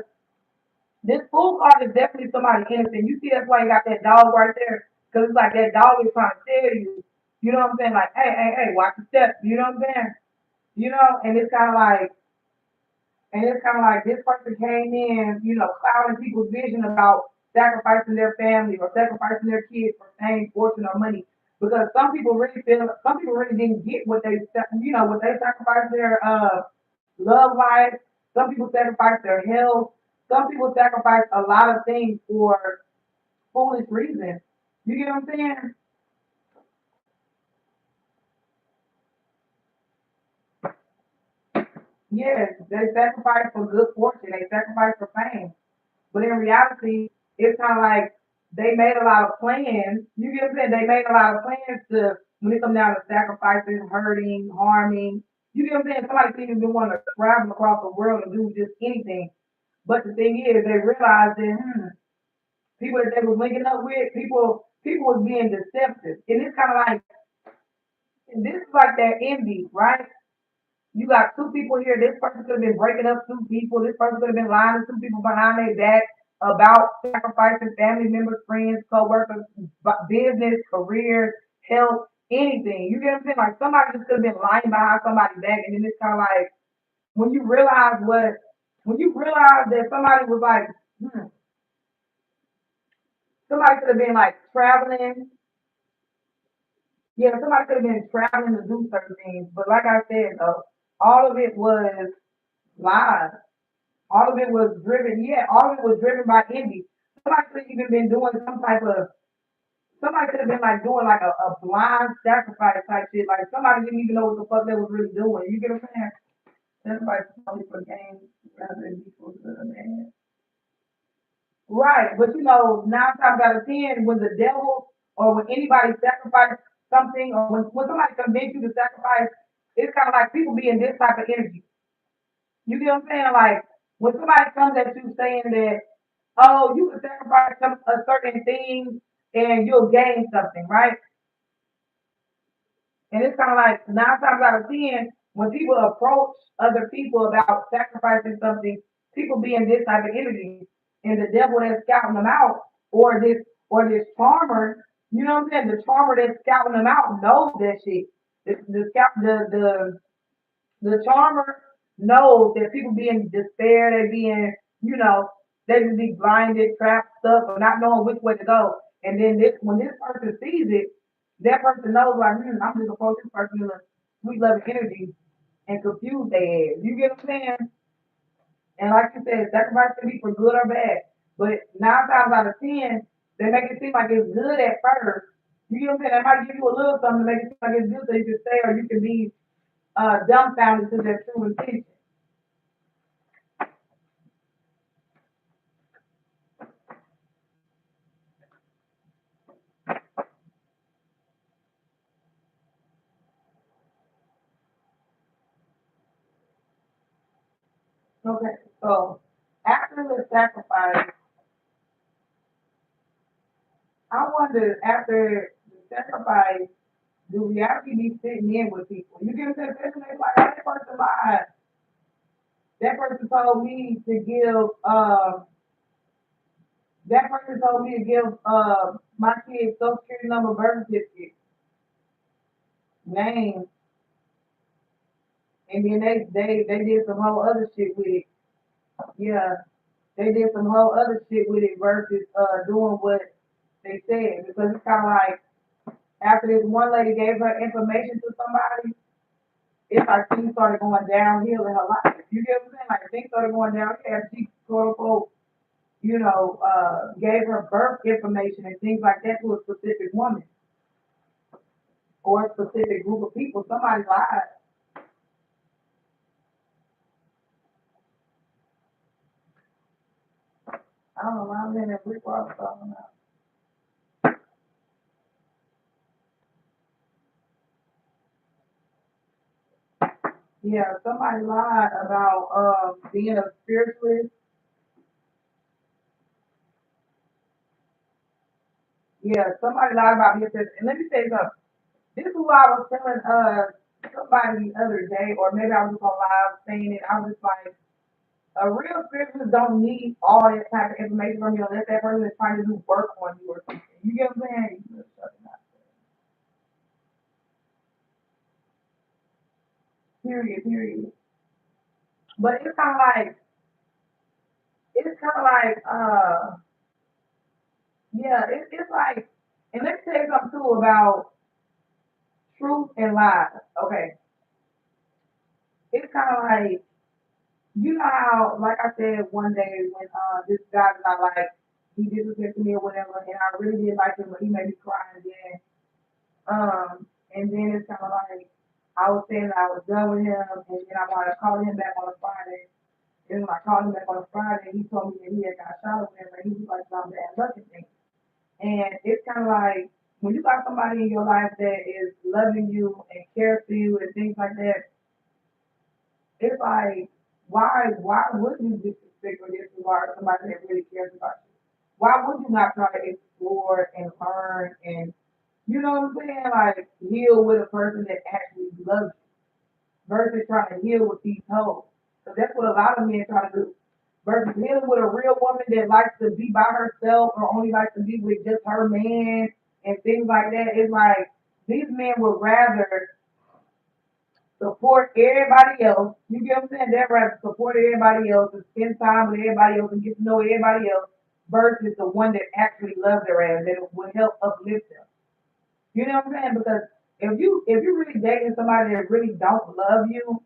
this fool card is definitely somebody innocent. You see, that's why you got that dog right there. Because it's like that dog is trying to tell you, you know what I'm saying? Like, hey, hey, hey, watch your steps. You know what I'm saying? And it's kind of like this person came in, clouding people's vision about sacrificing their family or sacrificing their kids for fame, fortune, or money. Because some people really didn't get what they sacrificed their love life. Some people sacrifice their health. Some people sacrifice a lot of things for foolish reasons. You get what I'm saying? Yes, they sacrifice for good fortune. They sacrifice for fame. But in reality, it's kind of like they made a lot of plans. You get what I'm saying? They made a lot of plans to, when it comes down to sacrificing, hurting, harming. You get what I'm saying? Somebody could even want to travel across the world and do just anything. But the thing is, they realized that people that they was linking up with, people was being deceptive. And it's kind of like, and this is like that envy, right? You got two people here. This person could have been breaking up two people. This person could have been lying to two people behind their back about sacrificing family members, friends, co-workers, business, careers, health, anything. You get what I'm saying? Like somebody just could have been lying behind somebody's back, and then it's kind of like when you realize when you realize that somebody was like, somebody could have been like traveling. Yeah, somebody could have been traveling to do certain things, but like I said, though, all of it was lies. All of it was driven, yeah, all of it was driven by envy. Somebody could have even been doing some type of, somebody could have been like doing like a blind sacrifice type shit. Like somebody didn't even know what the fuck they was really doing. You get what I'm saying? Everybody's only for games rather than be for good, man. Right, but you know, 9 times out of 10, when the devil or when anybody sacrifices something, or when somebody convinces you to sacrifice, it's kind of like people be in this type of energy. You get what I'm saying? Like when somebody comes at you saying that, oh, you can sacrifice a certain thing and you'll gain something, right? And it's kind of like 9 times out of 10, when people approach other people about sacrificing something, people be in this type of energy, and the devil that's scouting them out, or this charmer, you know what I'm saying? The charmer that's scouting them out knows that shit. The scout the charmer knows that people be in despair, they be in, you know, they just be blinded, trapped, stuck, or not knowing which way to go. And then this, when this person sees it, that person knows like, I'm just approach this person with a sweet loving energy and confuse their ass. You get what I'm saying? And like you said, sacrifice can be for good or bad. But 9 times out of 10, they make it seem like it's good at first. You get what I'm saying? They might give you a little something to make it seem like it's good so you can stay, or you can be dumbfounded to their true intention. Okay, so after the sacrifice, I wonder after the sacrifice, do reality be sitting in with people? You get what I'm saying? Especially like, oh, that person lied. That person told me to give, that person told me to give my kid's social security number, birth certificate, name, and then they did some whole other shit with it. Yeah, they did some whole other shit with it versus doing what they said, because it's kind of like after this one lady gave her information to somebody, it's like things started going downhill in her life. You get what I'm saying? Like things started going downhill after she quote unquote, gave her birth information and things like that to a specific woman or a specific group of people. Somebody lied. I don't know why I'm in that brick wall talking about. Yeah, somebody lied about being a spiritualist. Yeah, somebody lied about being a spiritualist. And let me tell you something. This is why I was telling somebody the other day, or maybe I was just on live saying it. I was just like, a real spiritualist don't need all that type of information from you unless that person is trying to do work on you or something. You get what I'm saying? You just shut it out. Period, period. But it's kind of like, yeah, it's like, and let me tell you something too about truth and lies. Okay, it's kind of like, you know how, like I said one day when this guy that I like, he disrespected me or whatever, and I really did like him, but he made me cry, and then it's kind of like. I was saying that I was done with him, and then I wanted to call him back on a Friday. And when I called him back on a Friday, he told me that he had got shot or whatever, and he was like, "I'm bad luck and things." And it's kind of like when you got somebody in your life that is loving you and cares for you and things like that, it's like, why would you disrespect or disregard somebody that really cares about you? Why would you not try to explore and learn and, you know what I'm saying, like heal with a person that actually loves you versus trying to heal with these hoes? So that's what a lot of men try to do. Versus healing with a real woman that likes to be by herself or only likes to be with just her man and things like that. It's like these men would rather support everybody else. You get what I'm saying? They'd rather support everybody else and spend time with everybody else and get to know everybody else versus the one that actually loves their ass that would help uplift them. You know what I'm saying? Because if you really dating somebody that really don't love you,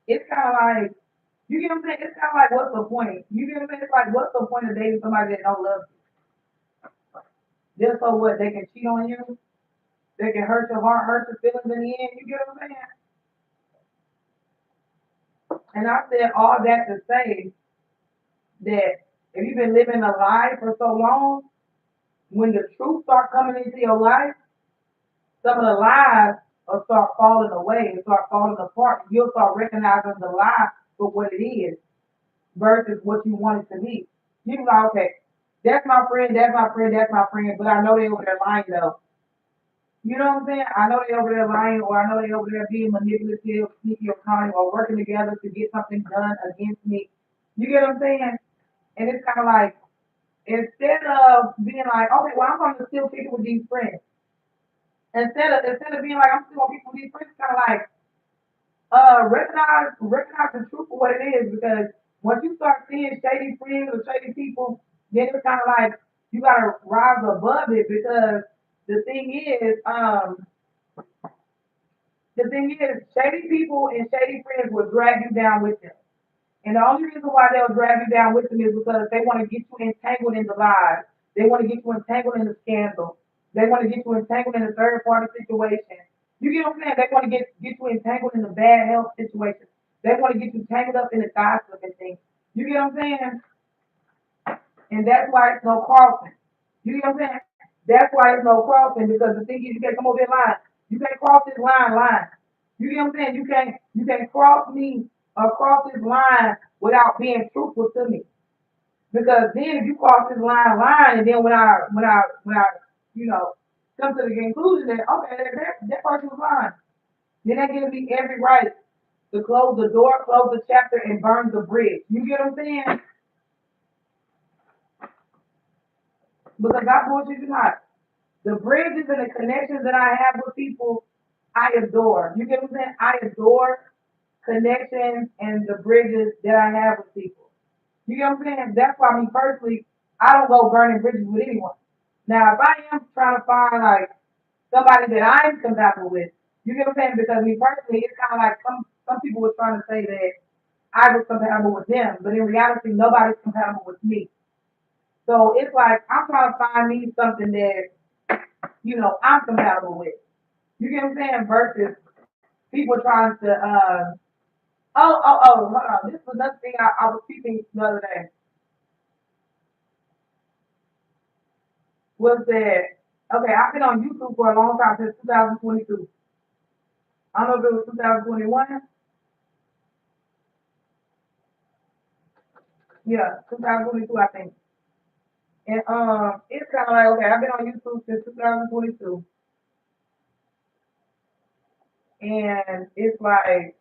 it's kind of like you get what I'm saying. It's kind of like what's the point? You get what I'm saying? It's like what's the point of dating somebody that don't love you? Just so what they can cheat on you, they can hurt your heart, hurt your feelings in the end. You get what I'm saying? And I said all that to say that if you've been living a lie for so long, when the truth start coming into your life, some of the lies will start falling away and start falling apart. You'll start recognizing the lie for what it is versus what you want it to be. You can go, okay, that's my friend, that's my friend, that's my friend, but I know they over there lying though. You know what I'm saying? I know they over there lying, or I know they over there being manipulative, sneaky or cunning, or working together to get something done against me. You get what I'm saying? And it's kind of like instead of being like, okay, well, I'm going to still kick it with these friends. Instead of being like, I'm still going to kick it with these friends, kind of like recognize the truth for what it is. Because once you start seeing shady friends or shady people, then it's kind of like you got to rise above it. Because the thing is, shady people and shady friends will drag you down with them. And the only reason why they'll drag you down with them is because they want to get you entangled in the lies. They want to get you entangled in the scandal. They want to get you entangled in the third party situation. You get what I'm saying? They want to get you entangled in the bad health situation. They want to get you tangled up in the gossip and things. You get what I'm saying? And that's why it's no crossing. You get what I'm saying? That's why it's no crossing because the thing is you can't come over that line. You can't cross this line. You get what I'm saying? You can't cross me across this line without being truthful to me. Because then if you cross this line, and then when I you know come to the conclusion that okay that person was lying, then that gives me every right to close the door, close the chapter, and burn the bridge. You get what I'm saying? Because I bullshit you not. The bridges and the connections that I have with people, I adore. You get what I'm saying? I adore connections and the bridges that I have with people. You get what I'm saying? That's why me personally, I don't go burning bridges with anyone. Now, if I am trying to find like somebody that I'm compatible with, you get what I'm saying? Because me personally, it's kind of like some people were trying to say that I was compatible with them, but in reality, nobody's compatible with me. So it's like I'm trying to find me something that I'm compatible with. You get what I'm saying? Versus people trying to hold on. This was another thing I was speaking the other day. Was that okay? I've been on YouTube for a long time since 2022. I don't know if it was 2021. Yeah, 2022, I think. And it's kind of like okay, I've been on YouTube since 2022, and it's like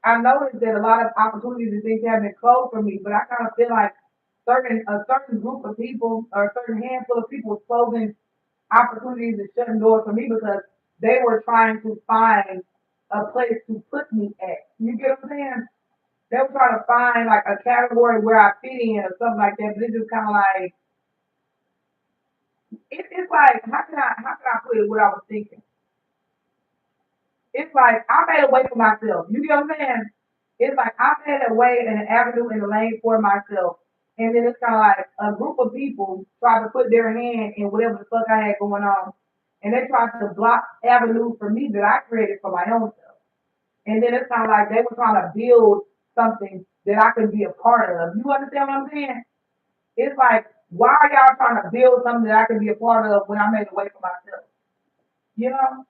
I noticed that a lot of opportunities and things have been closed for me, but I kind of feel like a certain group of people or a certain handful of people was closing opportunities and shutting doors for me because they were trying to find a place to put me at. You get what I'm saying? They were trying to find like a category where I fit in or something like that. But it's just kind of like it's like how can I put it? What I was thinking. It's like I made a way for myself. You get what I'm saying? It's like I made a way and an avenue and a lane for myself. And then it's kind of like a group of people try to put their hand in whatever the fuck I had going on. and they tried to block avenues for me that I created for my own self. And then it's kind of like they were trying to build something that I could be a part of. You understand what I'm saying? It's like, why are y'all trying to build something that I can be a part of when I made a way for myself? You know?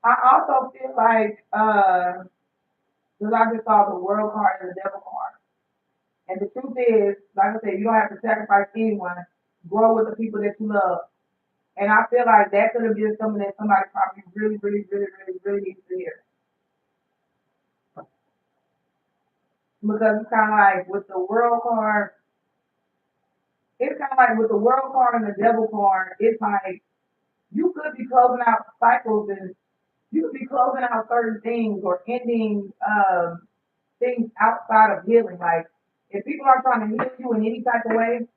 I also feel like, because I just saw the world card and the devil card. And the truth is, like I said, you don't have to sacrifice anyone. Grow with the people that you love. And I feel like that could have been something that somebody probably really, really, really, really, really needs to hear. Because it's kind of like with the world card, it's kind of like with the world card and the devil card, it's like you could be closing out cycles and you could be closing out certain things or ending things outside of healing. Like if people are trying to heal you in any type of way,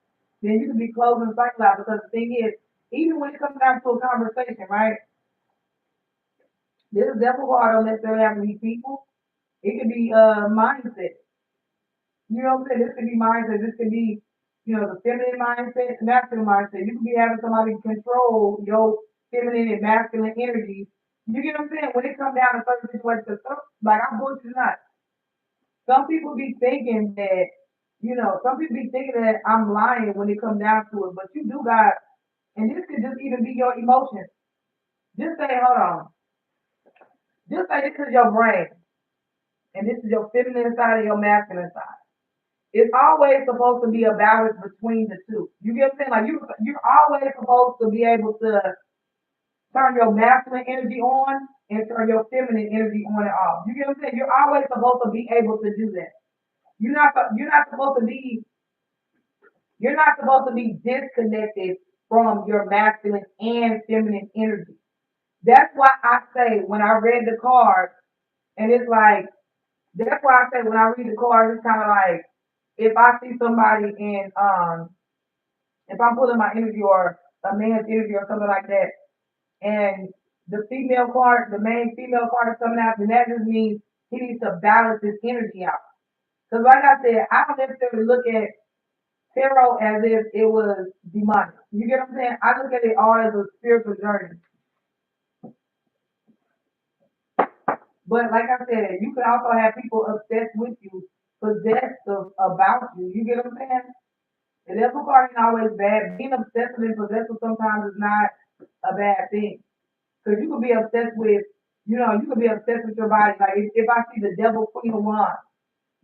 then you could be closing the cycle out because the thing is, even when it comes down to a conversation, right? This devil card don't necessarily have to be people. It could be mindset. You know what I'm saying? This could be mindset. This could be, the feminine mindset, the masculine mindset. You could be having somebody control your feminine and masculine energy. You get what I'm saying? When it comes down to certain situations, 'cause like I'm bullshit not. Some people be thinking that, some people be thinking that I'm lying when it comes down to it, but you do got, and this could just even be your emotions. Just say, hold on. Just say this is your brain, and this is your feminine side and your masculine side. It's always supposed to be a balance between the two. You get what I'm saying? Like you're always supposed to be able to turn your masculine energy on and turn your feminine energy on and off. You get what I'm saying? You're always supposed to be able to do that. You're not supposed to be you're not supposed to be disconnected from your masculine and feminine energy. That's why I say when I read the card, and it's like that's why I say when I read the card, it's kind of like if I see somebody and if I'm pulling my energy or a man's energy or something like that, and the female card, the main female card is coming out, then that just means he needs to balance his energy out. Because like I said, I don't necessarily look at tarot as if it was demonic. You get what I'm saying? I look at it all as a spiritual journey. But like I said, you can also have people obsessed with you, possessed about you. You get what I'm saying? And that's card ain't always bad. Being obsessive and possessive sometimes is not a bad thing. Because you could be obsessed with, you could be obsessed with your body. Like if I see the devil queen of wands,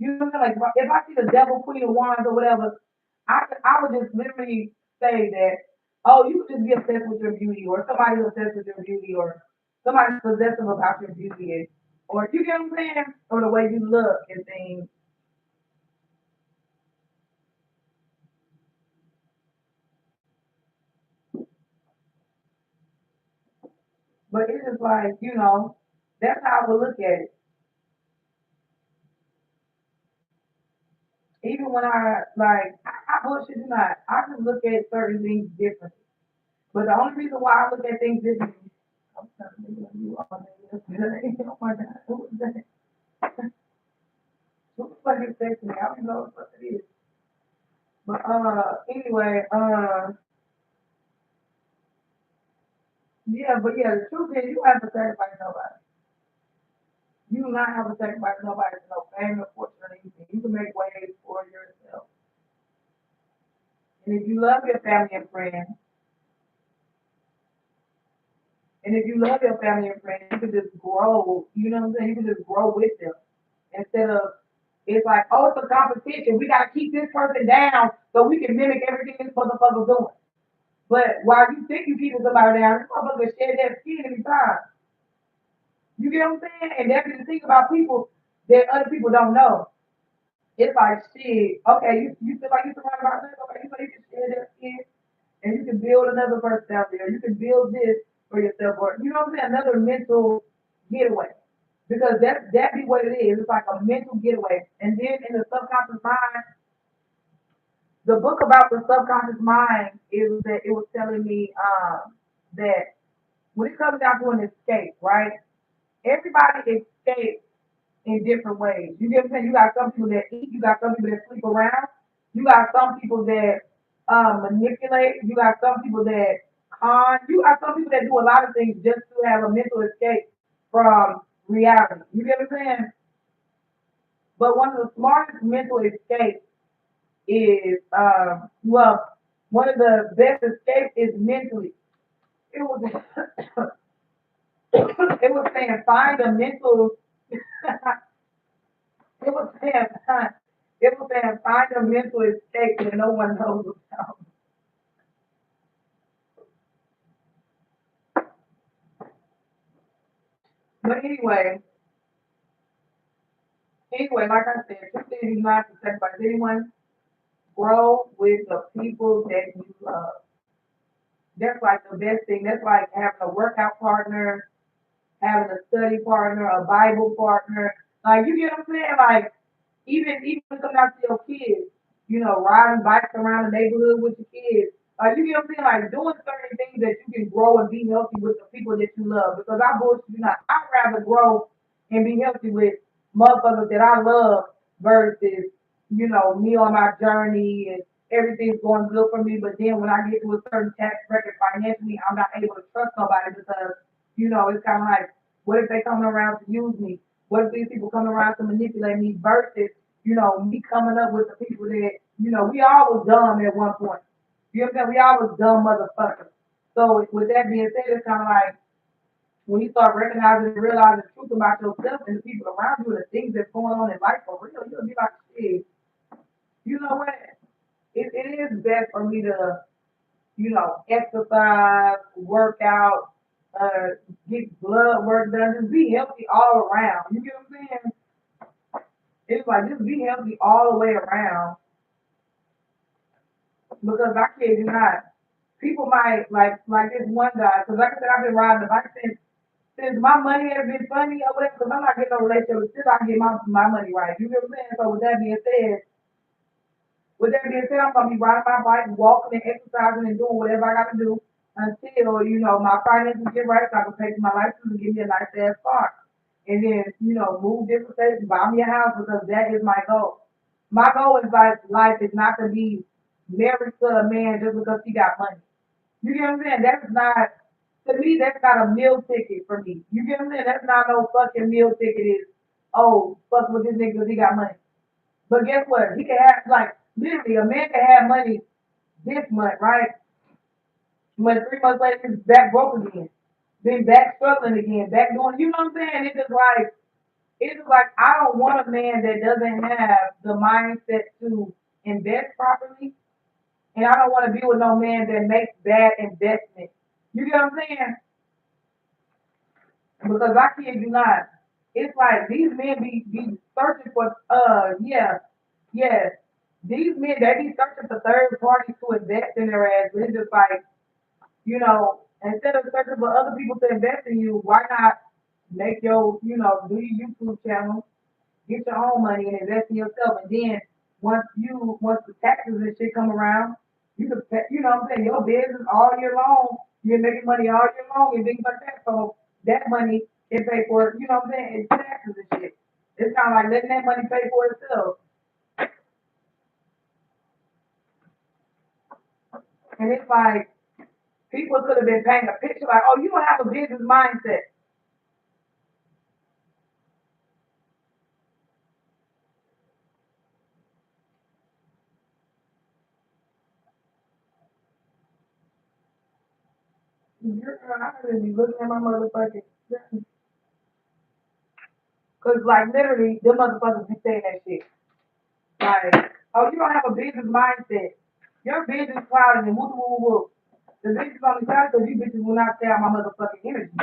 you know what I'm saying? Like if I see the devil queen of wands or whatever, I would just literally say that, oh, you could just be obsessed with your beauty, or somebody's obsessed with your beauty, or somebody's possessive about your beauty, or you get what I'm saying, or the way you look and things. But it's just like, that's how I would look at it. Even when I bullshit you not, I just look at certain things differently. But the only reason why I look at things differently, I'm trying to think of you all day yesterday. Oh my God, who was that? Who the fuck is texting me? I don't know what it is. But anyway, yeah, but yeah, the truth is you don't have to sacrifice nobody. You do not have to sacrifice nobody for no fame or fortune or anything. You can make ways for yourself. And if you love your family and friends, and if you love your family and friends, you can just grow. You know what I'm saying? You can just grow with them instead of it's like, oh, it's a competition. We gotta keep this person down so we can mimic everything this motherfucker's doing. But while you think you keeping somebody down, this motherfucker shed that skin every time. You get what I'm saying? And that's the thing about people that other people don't know. It's like shit. Okay, you feel like you surrounded by this. Okay, you know you can share that skin and you can build another person out there. You can build this for yourself, or you know what I'm saying? Another mental getaway. Because that be what it is. It's like a mental getaway. And then in the subconscious mind, the book about the subconscious mind is that it was telling me that when it comes down to an escape, right? Everybody escapes in different ways. You get what I'm saying? You got some people that eat, you got some people that sleep around, you got some people that manipulate, you got some people that con, you got some people that do a lot of things just to have a mental escape from reality. You get what I'm saying? But one of the smartest mental escapes is, well, one of the best escapes is mentally. It was, it was saying find a mental, it was saying, it was saying find a mental escape that no one knows about. But anyway, like I said, two things you not to sacrifice anyone. Grow with the people that you love. That's like the best thing. That's like having a workout partner, having a study partner, a Bible partner. Like you get what I'm saying? Like even coming out to your kids, riding bikes around the neighborhood with your kids. Like you get what I'm saying? Like doing certain things that you can grow and be healthy with the people that you love. Because I bullshit you not. I'd rather grow and be healthy with motherfuckers that I love versus, me on my journey and everything's going good for me. But then when I get to a certain tax bracket financially, I'm not able to trust nobody because, it's kind of like, what if they coming around to use me? What if these people coming around to manipulate me versus, me coming up with the people that, we all was dumb at one point. You know what I'm saying? We all was dumb motherfuckers. So with that being said, it's kind of like when you start recognizing and realizing the truth about yourself and the people around you and the things that's going on in life for real, you'll be like, shit, you know what? It is best for me to, exercise, work out, get blood work done, just be healthy all around. You get what I'm saying? It's like just be healthy all the way around because I kid you not, people might like this one guy because like I said, I've been riding the bike since my money has been funny or whatever because I'm not getting no relationship until I get my money right. You get what I'm saying? So with that being said, I'm gonna be riding my bike, walking and exercising and doing whatever I gotta do until my finances get right, so I can pay for my license and give me a nice ass car, and then move different states, buy me a house because that is my goal. My goal in life is not to be married to a man just because he got money. You get what I'm saying? That's not to me. That's not a meal ticket for me. You get what I'm saying? That's not no fucking meal ticket. Is oh fuck with this nigga because he got money. But guess what? He can have like literally a man can have money this month, right? When 3 months later he's back broke again, then back struggling again, back doing. You know what I'm saying? It's just like I don't want a man that doesn't have the mindset to invest properly, and I don't want to be with no man that makes bad investments. You get what I'm saying? Because I kid you not, it's like these men be searching for yeah, yes. These men they be searching for third parties to invest in their ass, but it's just like, instead of searching for other people to invest in you, why not make do your YouTube channel, get your own money and invest in yourself, and then once the taxes and shit come around, you can what I'm saying, your business all year long, you're making money all year long and things like that. So that money can pay for what I'm saying, it's taxes and shit. It's kind of like letting that money pay for itself. And it's like people could have been painting a picture like, oh, you don't have a business mindset. I really be looking at my motherfucking, cause like literally, them motherfuckers be saying that shit. Like, oh, you don't have a business mindset. Your business clouded and whoop whoop whoop. The business only clouded because you bitches will not stay out my motherfucking energy.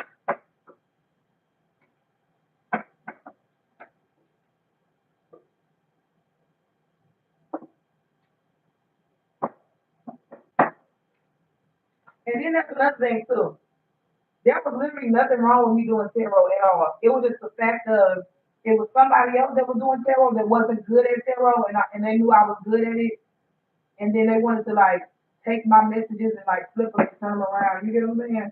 And then that's another thing too. There was literally nothing wrong with me doing tarot at all. It was just the fact of it was somebody else that was doing tarot that wasn't good at tarot, and they knew I was good at it, and then they wanted to like take my messages and like flip them and turn them around. You get what I'm saying?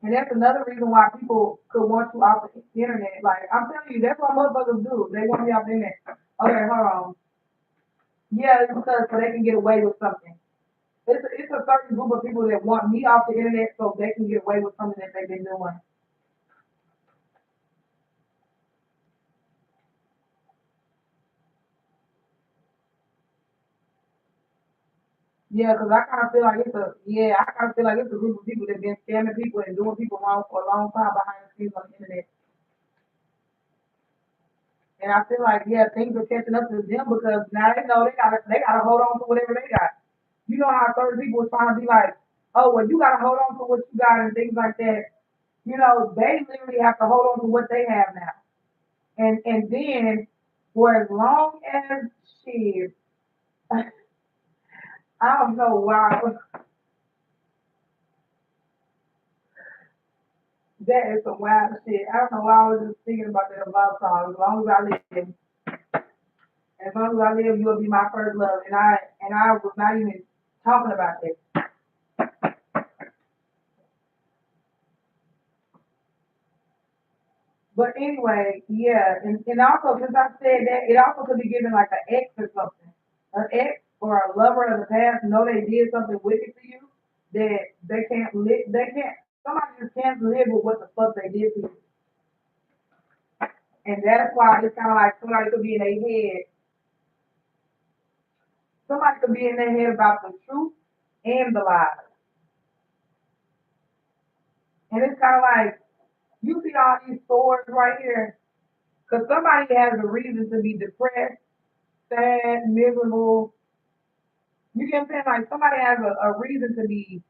And that's another reason why people could want you off the internet. Like, I'm telling you, that's what motherfuckers do. They want me off the internet. Okay, hold on. Yeah, it's because so they can get away with something. It's a certain group of people that want me off the internet so they can get away with something that they've been doing. Yeah, because I kind of feel like I kind of feel like it's a group of people that been scamming people and doing people wrong for a long time behind the scenes on the internet. And I feel like, yeah, things are catching up to them because now they know they gotta hold on to whatever they got. You know how certain people are trying to be like, oh, well, you gotta hold on to what you got and things like that. You know, they literally have to hold on to what they have now. And then for as long as shit, I don't know why that is some wild shit. I don't know why I was just thinking about that love song. As long as I live, as long as I live, you'll be my first love. And I was not even talking about that. But anyway, yeah, and also since I said that, it also could be given like an ex or something, an ex or a lover of the past know they did something wicked to you that they can't live. They can't. Somebody just can't live with what the fuck they did to you, and that's why it's kind of like somebody could be in their head. Somebody could be in their head about the truth and the lies, and it's kind of like you see all these swords right here, because somebody has a reason to be depressed, sad, miserable. You get what I'm saying? Like somebody has a reason to be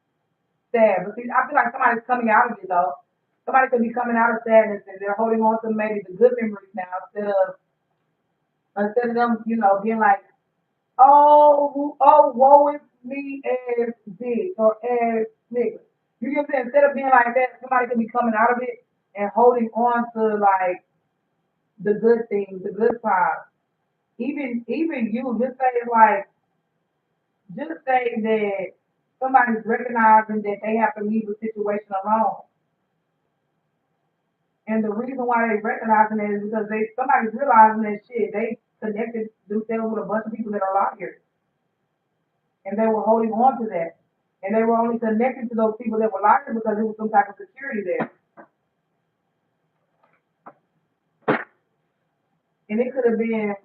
sad. But see, I feel like somebody's coming out of it though. Somebody could be coming out of sadness and they're holding on to maybe the good memories now instead of them, being like, oh, woe is me as big or as nigga. You get what I'm saying? Instead of being like that, somebody could be coming out of it and holding on to like the good things, the good times. Even you, just say that somebody's recognizing that they have to leave a situation alone. And the reason why they recognizing it is because somebody's realizing that shit, they connected themselves with a bunch of people that are liars. And they were holding on to that. And they were only connected to those people that were liars because there was some type of security there. And it could have been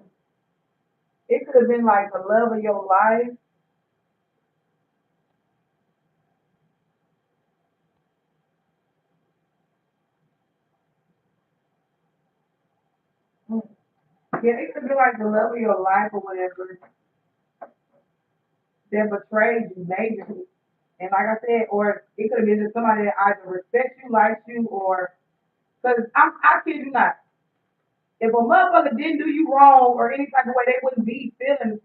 like the love of your life. Mm. Yeah, it could be like the love of your life or whatever that betrayed you majorly. And like I said, or it could have been just somebody that either respects you, likes you, or because I kid you not, if a motherfucker didn't do you wrong or any type of way, they wouldn't be feeling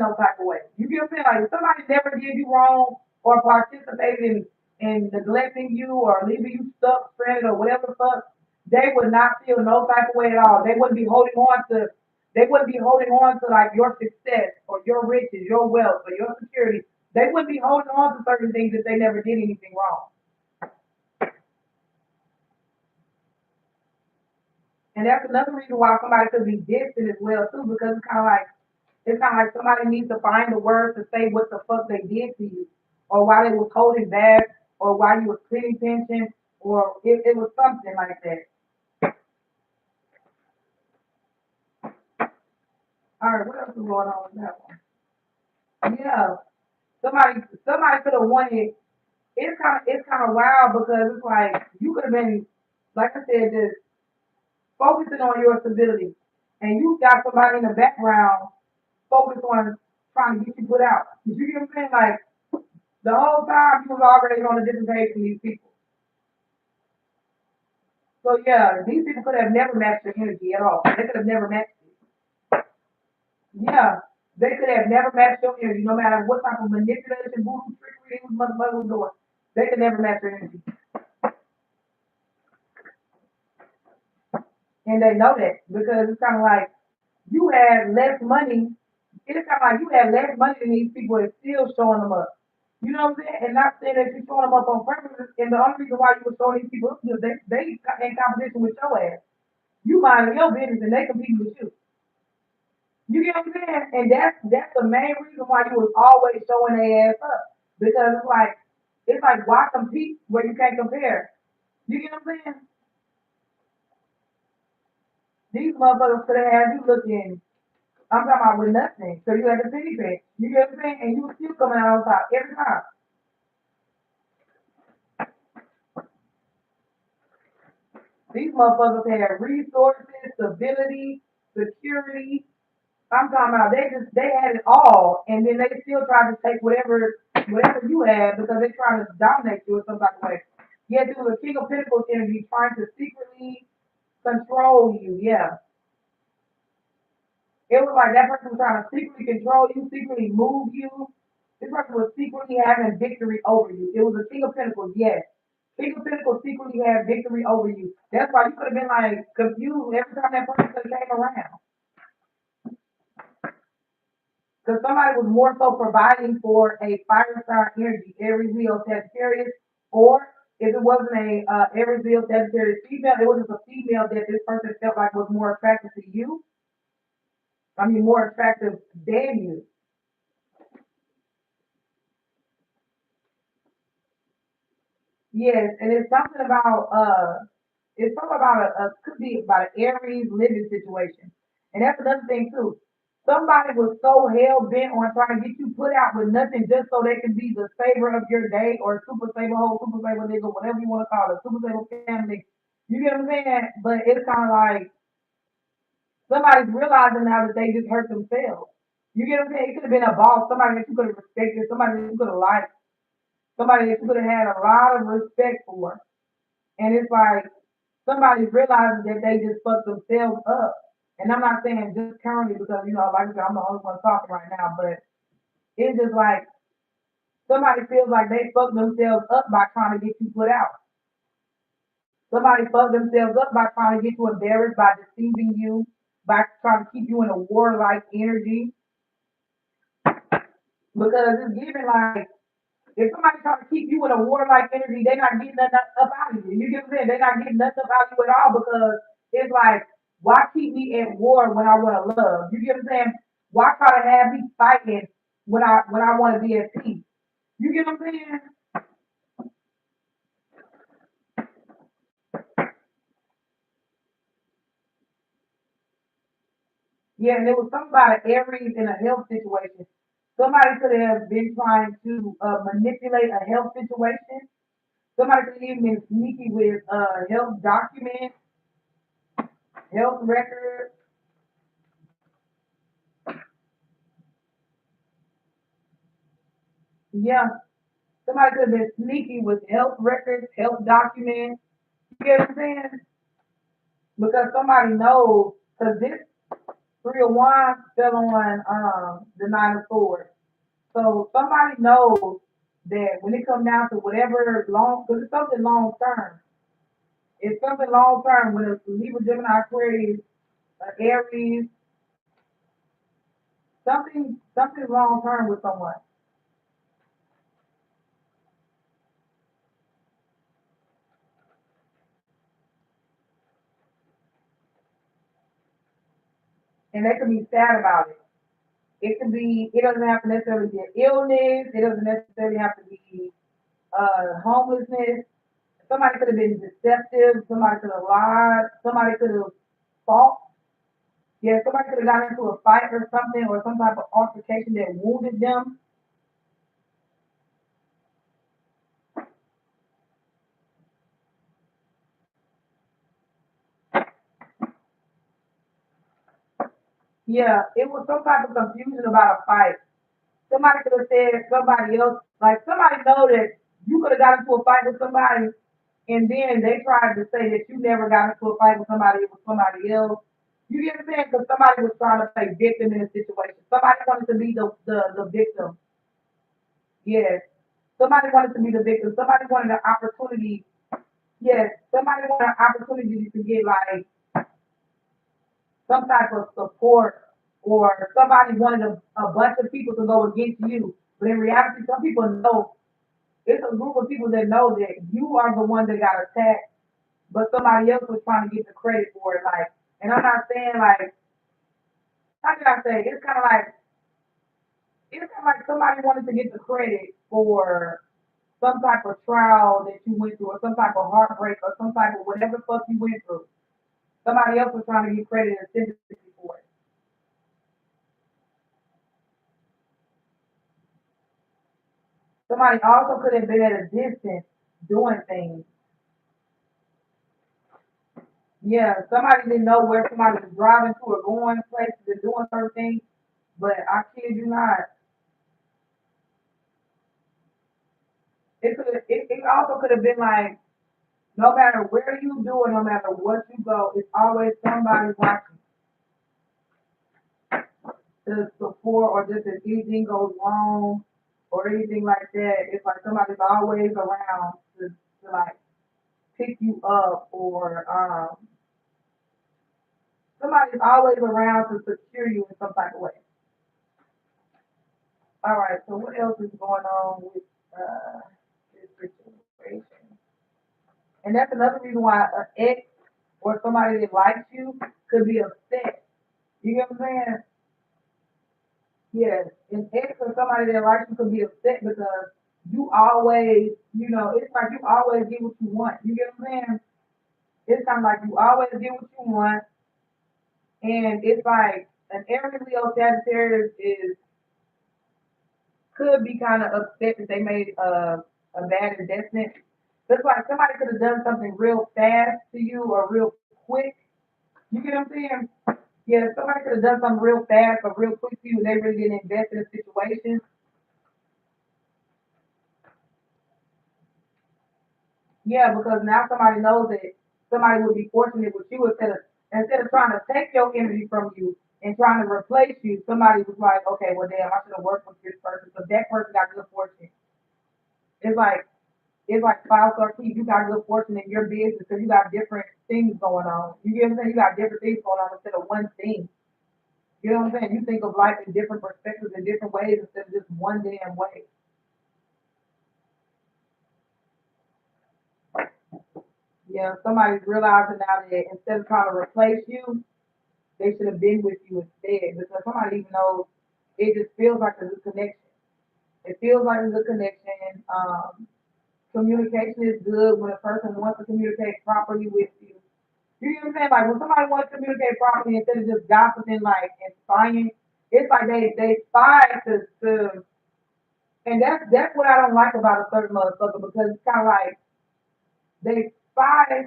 no type of way. You get what I'm saying? Like if somebody never did you wrong or participated in neglecting you or leaving you stuck, stranded or whatever the fuck, they would not feel no type of way at all. They wouldn't be holding on to like your success or your riches, your wealth or your security. They wouldn't be holding on to certain things if they never did anything wrong. And that's another reason why somebody could be distant as well too, because it's kind of like somebody needs to find the words to say what the fuck they did to you, or why they was holding back, or why you was paying attention, or it was something like that. All right, what else is going on with that one? Yeah, somebody could have wanted. It's kind of wild because it's like you could have been, like I said, just focusing on your stability, and you got somebody in the background focused on trying to get you put out. You get what I'm saying? Like the whole time you was already on a different page from these people. So yeah, these people could have never matched your energy at all. They could have never matched it. Yeah, they could have never matched your energy, no matter what type of manipulation, voodoo, trickery these motherfuckers was doing. They could never match your energy, and they know that because it's kind of like you had less money. It's kind of like you had less money than these people and still showing them up. You know what I'm saying? And not saying that you're showing them up on purpose. And the only reason why you were showing these people up is they in competition with your ass. You minding your business and they competing with you. You get what I'm saying? And that's the main reason why you was always showing their ass up. Because it's like why compete where you can't compare? You get what I'm saying? These motherfuckers could have had you looking, I'm talking about with nothing. So you had the pity pick. You get what I'm saying? And you were still coming out on top every time. These motherfuckers had resources, stability, security. I'm talking about they had it all, and then they still tried to take whatever you had because they're trying to dominate you in some type of way. Yet it was a King of Pentacles energy trying to secretly control you. Yeah, it was like that person was trying to secretly control you, secretly move you. This person was secretly having victory over you. It was a King of Pentacles, yes. King of Pentacles secretly had victory over you. That's why you could have been like confused every time that person came around. Because somebody was more so providing for a fire sign energy, Aries, Leo, Sagittarius, or if it wasn't a Aries, Leo, Sagittarius female, it was just a female that this person felt like was more attractive to you. I mean, more attractive than you. Yes, and it's something about a could be about an Aries living situation, and that's another thing too. Somebody was so hell bent on trying to get you put out with nothing just so they can be the saver of your day or super saver hoe, super saver nigga, whatever you want to call it, super saver family. You get what I'm saying? But it's kind of like somebody's realizing now that they just hurt themselves. You get what I'm saying? It could have been a boss, somebody that you could have respected, somebody that you could have liked, somebody that you could have had a lot of respect for. And it's like somebody realizes that they just fucked themselves up. And I'm not saying just currently because, like I said, I'm the only one talking right now, but it's just like somebody feels like they fucked themselves up by trying to get you put out. Somebody fucked themselves up by trying to get you embarrassed, by deceiving you, by trying to keep you in a warlike energy. Because it's given like if somebody trying to keep you in a warlike energy, they're not getting nothing up out of you. You get what I'm saying? They're not getting nothing up out of you at all because it's like, why keep me at war when I want to love? You get what I'm saying? Why try to have me fighting when I want to be at peace? You get what I'm saying? Yeah, and there was something about an Aries in a health situation. Somebody could have been trying to manipulate a health situation. Somebody could have even been sneaky with health documents, health records. Yeah, somebody could have been sneaky with health records, health documents. You get what I'm saying? Because somebody knows, because this three of wands fell on the nine of swords. So somebody knows that when it comes down to whatever long, because it's something long term. It's something long term when it's Libra, Gemini, Aquarius, Aries, something long term with someone. And they can be sad about it. It could be, it doesn't have to necessarily be an illness, it doesn't necessarily have to be homelessness. Somebody could have been deceptive, somebody could have lied, somebody could have fought. Yeah, somebody could have got into a fight or something or some type of altercation that wounded them. Yeah, it was some type of confusion about a fight. Somebody could have said somebody else, like somebody know that you could have got into a fight with somebody and then they tried to say that you never got into a fight with somebody, it was somebody else. You get what I'm saying? Because somebody was trying to play victim in a situation. Somebody wanted to be the victim. Yes. Somebody wanted to be the victim. Somebody wanted an opportunity. Yes. Somebody wanted an opportunity to get like some type of support or somebody wanted a bunch of people to go against you. But in reality, some people know, it's a group of people that know that you are the one that got attacked, but somebody else was trying to get the credit for it. Like, and I'm not saying like, how can I say? It's kind of like somebody wanted to get the credit for some type of trial that you went through, or some type of heartbreak, or some type of whatever fuck you went through. Somebody else was trying to get credit and sympathy for it. Somebody also could have been at a distance doing things. Yeah, somebody didn't know where somebody was driving to or going places and doing certain things. But I kid you not, it also could have been like, no matter where you do it, no matter what you go, it's always somebody watching to support, or just if anything goes wrong or anything like that. It's like somebody's always around to like pick you up, or somebody's always around to secure you in some type of way. All right, so what else is going on with this situation? And that's another reason why an ex or somebody that likes you could be upset. You get what I'm saying? Yes, an ex or somebody that likes you could be upset because you always, it's like you always get what you want. You get what I'm saying? It's kind of like you always get what you want, and it's like an Aries Leo Sagittarius is could be kind of upset that they made a bad investment. It's like somebody could have done something real fast to you or real quick. You get what I'm saying? Yeah, somebody could have done something real fast or real quick to you, and they really didn't invest in a situation. Yeah, because now somebody knows that somebody would be fortunate with you instead of trying to take your energy from you and trying to replace you. Somebody was like, okay, well, damn, I should have worked with this person because that person got good fortune. It's like five star key. You got good fortune in your business because you got different things going on. You get what I'm saying? You got different things going on instead of one thing. You know what I'm saying? You think of life in different perspectives in different ways instead of just one damn way. Yeah, somebody's realizing now that instead of trying to replace you, they should have been with you instead because somebody even knows it just feels like a good connection. It feels like a good connection. Communication is good when a person wants to communicate properly with you. You know what I'm saying? Like when somebody wants to communicate properly instead of just gossiping, like and spying, it's like they spy to and that's what I don't like about a certain motherfucker because it's kind of like they spy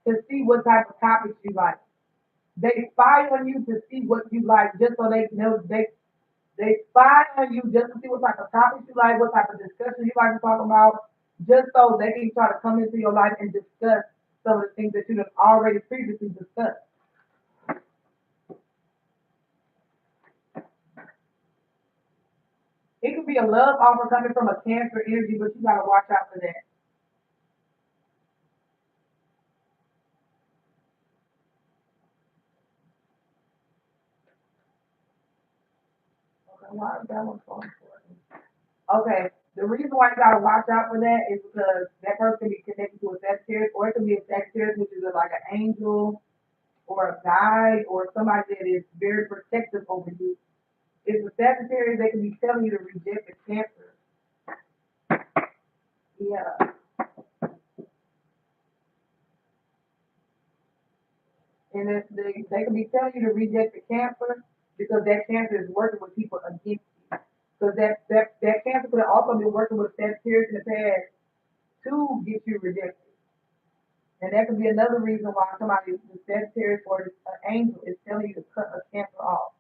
to see what type of topics you like. They spy on you to see what you like, just so they know they spy on you just to see what type of topics you like, what type of discussion you like to talk about, just so they can try to come into your life and discuss some of the things that you have already previously discussed. It could be a love offer coming from a Cancer energy, but you gotta watch out for that. Okay, why is that one so important? Okay, the reason why you gotta watch out for that is because that person can be connected to a Sagittarius, or it can be a Sagittarius, which is like an angel or a guide or somebody that is very protective over you. If a Sagittarius, they can be telling you to reject the Cancer. Yeah, and if they can be telling you to reject the Cancer because that Cancer is working with people against you. Because that Cancer could have also been working with Sagittarius in the past to get you rejected. And that could be another reason why somebody, the Sagittarius or an angel, is telling you to cut a Cancer off.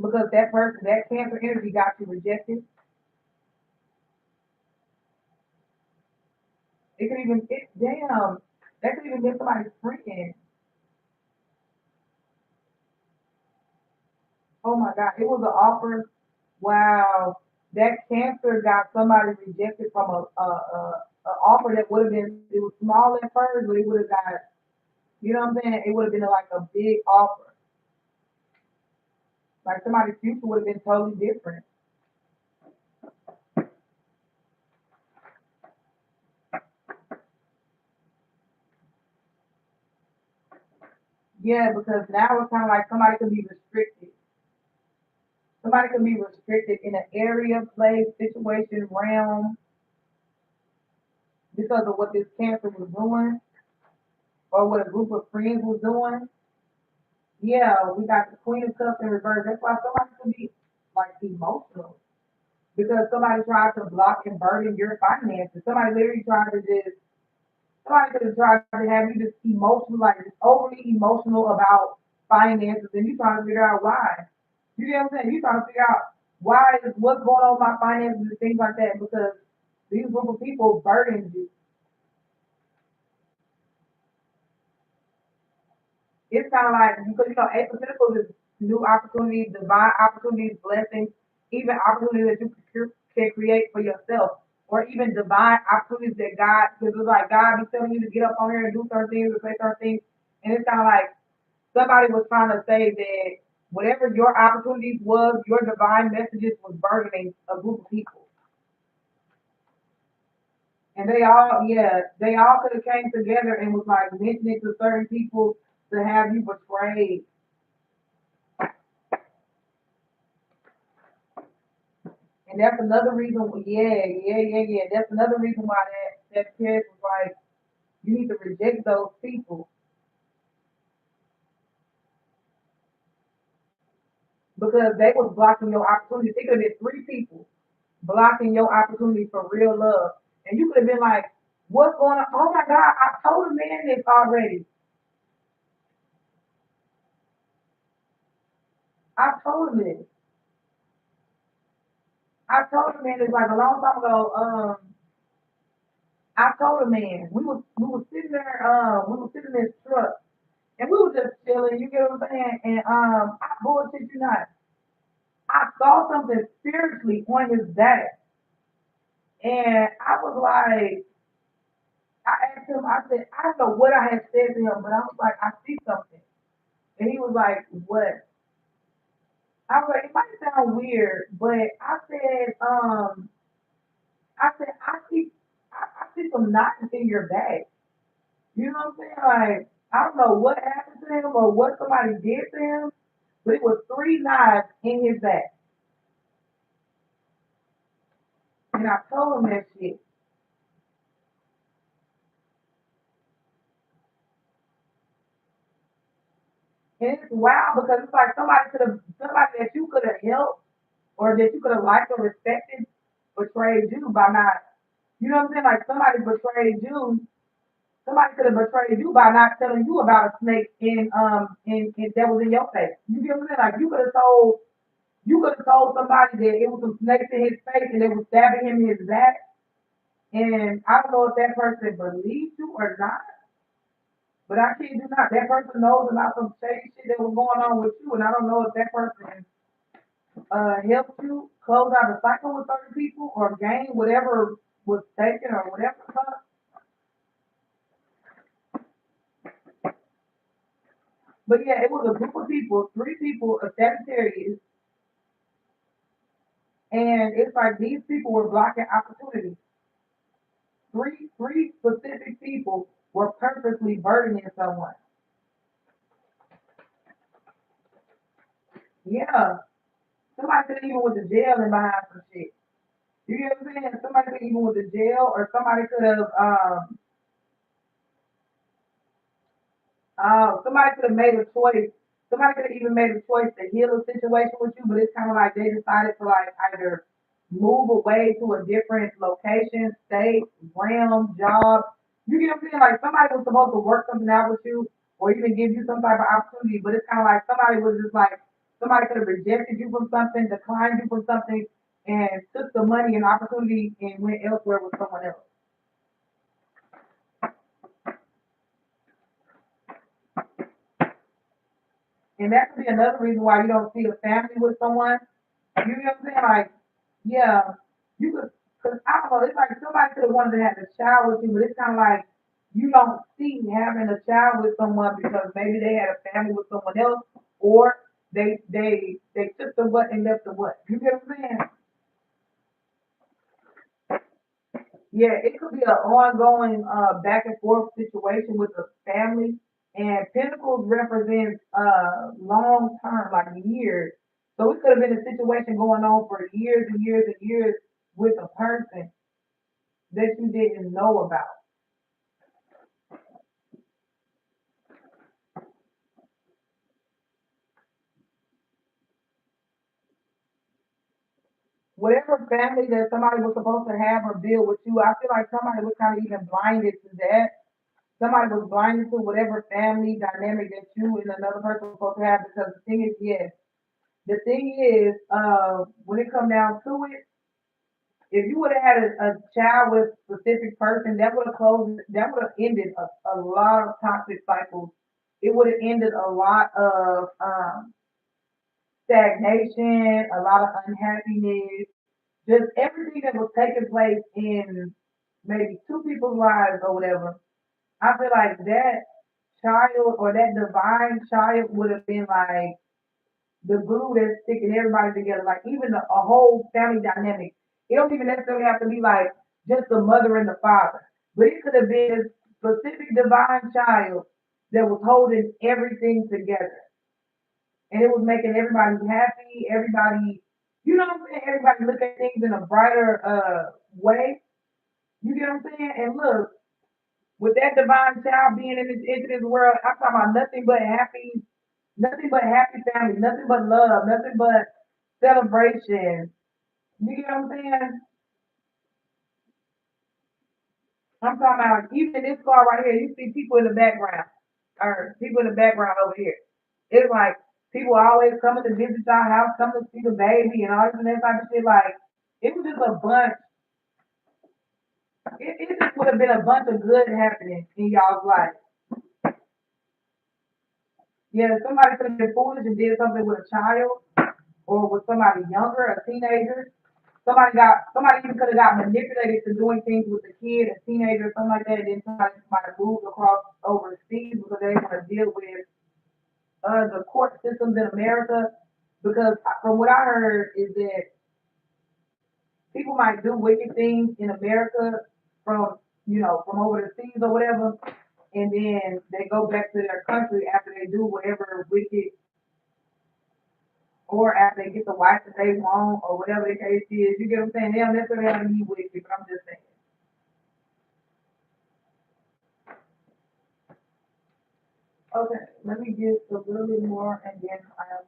Because that person, that Cancer energy got you rejected. It could even, damn, that could even be somebody's friend. Oh my God, it was an offer. Wow, that Cancer got somebody rejected from a offer that would have been, it was small at first, but it would have got, you know what I'm saying? It would have been like a big offer. Like somebody's future would have been totally different. Yeah, because now it's kind of like somebody can be restricted. Somebody can be restricted in an area, place, situation, realm because of what this cancer was doing or what a group of friends was doing. Yeah, we got the Queen of Cups in reverse. That's why somebody can be like emotional because somebody tried to block and burden your finances. Somebody literally tried to just, somebody could have tried to have you just emotional, like just overly emotional about finances, and you trying to figure out why. You get what I'm saying? You trying to figure out why is what's going on with my finances and things like that because these group of people burden you. It's kind of like because Ace of Pentacles is new opportunities, divine opportunities, blessings, even opportunities that you can create for yourself, or even divine opportunities that God, because it's like God be telling you to get up on here and do certain things, or say certain things, and it's kind of like somebody was trying to say that whatever your opportunities was, your divine messages was burdening a group of people, and they all, yeah, they all could have came together and was like mentioning to certain people to have you betrayed. And that's another reason, yeah. That's another reason why that kid was like, you need to reject those people because they was blocking your opportunity. It could have been three people blocking your opportunity for real love. And you could have been like, what's going on? Oh my God, I told a man this already. I told him this. I told a man this like a long time ago. I told a man we was sitting there, we was sitting in this truck and we were just chilling, you get what I'm saying? And I bullshit you not. I saw something spiritually on his back, and I was like, I asked him, I said, I don't know what I had said to him, but I was like, I see something, and he was like, what? I was like, it might sound weird, but I said, I see some knots in your back. You know what I'm saying? Like, I don't know what happened to him or what somebody did to him, but it was three knives in his back, and I told him that shit. And it's wild because it's like somebody that you could have helped or that you could have liked or respected betrayed you by not, you know what I'm saying? Like somebody could have betrayed you by not telling you about a snake in that was in your face. You get what I'm saying? Like you could have told somebody that it was some snakes in his face and they were stabbing him in his back. And I don't know if that person believed you or not, but I kid you not, that person knows about some shady shit that was going on with you, and I don't know if that person helped you close out a cycle with certain people or gain whatever was taken or whatever. But yeah, it was a group of people, three people, a Sagittarius, and it's like these people were blocking opportunities. Three specific people were purposely burdening someone. Yeah, somebody could even went to jail and behind some shit. You get what I'm saying? Somebody could even went to jail, or somebody could have somebody could have made a choice. Somebody could have even made a choice to heal a situation with you, but it's kind of like they decided to like either move away to a different location, state, realm, job. You get what I'm saying? Like somebody was supposed to work something out with you, or even give you some type of opportunity, but it's kind of like somebody was just like somebody could have rejected you from something, declined you from something, and took the money and opportunity and went elsewhere with someone else. And that could be another reason why you don't see a family with someone. You know what I'm saying? Like, yeah, you could, cause I don't know, it's like somebody could have wanted to have a child with you, but it's kind of like you don't see having a child with someone because maybe they had a family with someone else, or They took the what and left the what. You get what I'm saying? Yeah, it could be an ongoing back and forth situation with the family, and Pentacles represents long term, like years. So it could have been a situation going on for years and years and years with a person that you didn't know about. Whatever family that somebody was supposed to have or build with you, I feel like somebody was kind of even blinded to that. Somebody was blinded to whatever family dynamic that you and another person was supposed to have, because the thing is, yes, the thing is, when it come down to it, if you would have had a child with a specific person, that would have closed, that would have ended a lot of toxic cycles. It would have ended a lot of stagnation, a lot of unhappiness, just everything that was taking place in maybe two people's lives or whatever. I feel like that child or that divine child would have been like the glue that's sticking everybody together, like even a whole family dynamic. It don't even necessarily have to be like just the mother and the father, but it could have been a specific divine child that was holding everything together, and it was making everybody happy. Everybody, you know what I'm saying? Everybody look at things in a brighter way. You get what I'm saying? And look, with that divine child being in this into this world, I'm talking about nothing but happy family, nothing but love, nothing but celebration. You get what I'm saying? I'm talking about even in this car right here, you see people in the background, or people in the background over here. It's like people always coming to visit our house, coming to see the baby and all this and that type of shit. Like it was just a bunch. It just would have been a bunch of good happening in y'all's life. Yeah, somebody could have been foolish and did something with a child or with somebody younger, a teenager. Somebody even could have got manipulated to doing things with a kid, a teenager, something like that, and then somebody might have moved across overseas because they want to deal with the court systems in America. Because from what I heard is that people might do wicked things in America from from over the seas or whatever, and then they go back to their country after they do whatever wicked, or after they get the wife that they want or whatever the case is. You get what I'm saying? They don't necessarily have to be wicked, but I'm just saying. Okay, let me get a little bit more and then I'm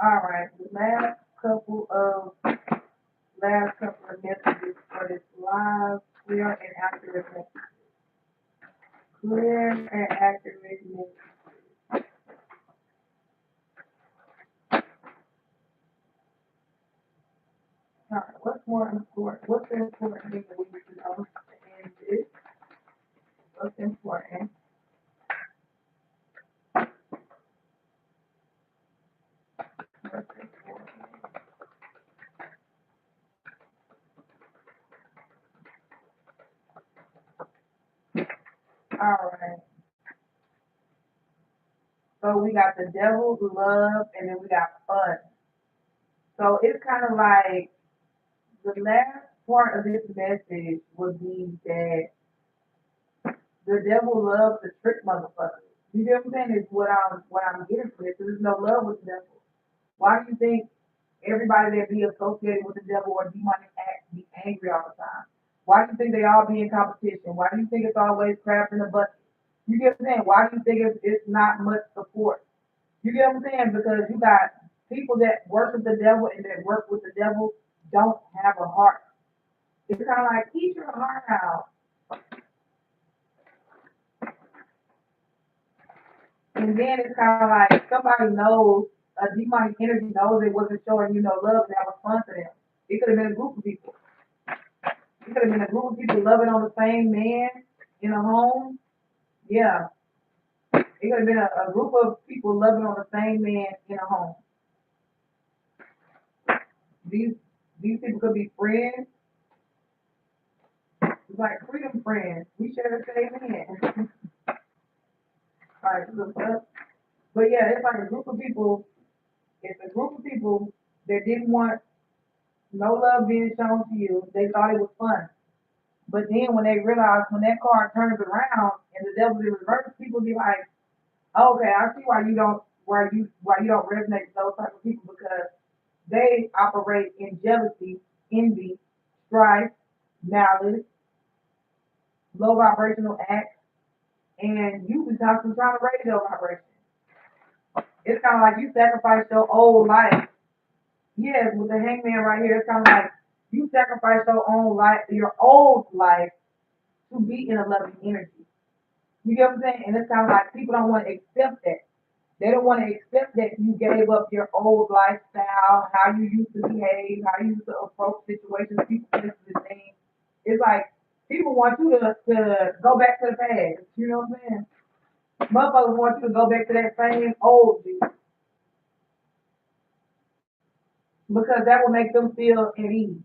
all right. The last couple of messages for this live, clear and accurate message. Clear and accurate message. All right, what's more important? What's the important thing that we need to know? And this, what's important? What's important? All right. So we got the devil, love, and then we got fun. So it's kind of like the last part of this message would be that the devil loves to trick motherfuckers. You get what I'm saying? Is what I'm getting from this. There's no love with the devil. Why do you think everybody that be associated with the devil or demonic acts be angry all the time? Why do you think they all be in competition? Why do you think it's always crabs in the bucket? You get what I'm saying? Why do you think it's not much support? You get what I'm saying? Because you got people that worship the devil and that work with the devil don't have a heart. It's kind of like keep your heart out. And then it's kind of like somebody knows, a demonic energy knows it wasn't showing you no love and that was fun for them. It could have been a group of people. It could have been a group of people loving on the same man in a home. Yeah. It could have been a group of people loving on the same man in a home. These these people could be friends. It's like freedom friends. We share the same man. Like, but yeah, it's like a group of people. It's a group of people that didn't want no love being shown to you. They thought it was fun. But then when they realize when that card turns around and the devil's in reverse, people be like, oh, okay, I see why you don't resonate with those type of people because they operate in jealousy, envy, strife, malice, low vibrational acts, and you be constantly trying to raise your vibration. It's kind of like you sacrifice your old life. Yes, with the hangman right here, it's kind of like you sacrifice your own life, your old life, to be in a loving energy. You get what I'm saying? And it's kind of like people don't want to accept that. They don't want to accept that you gave up your old lifestyle, how you used to behave, how you used to approach situations, people, places, and things. It's like people want you to go back to the past. You know what I'm saying? Motherfuckers want you to go back to that same old you because that will make them feel at ease.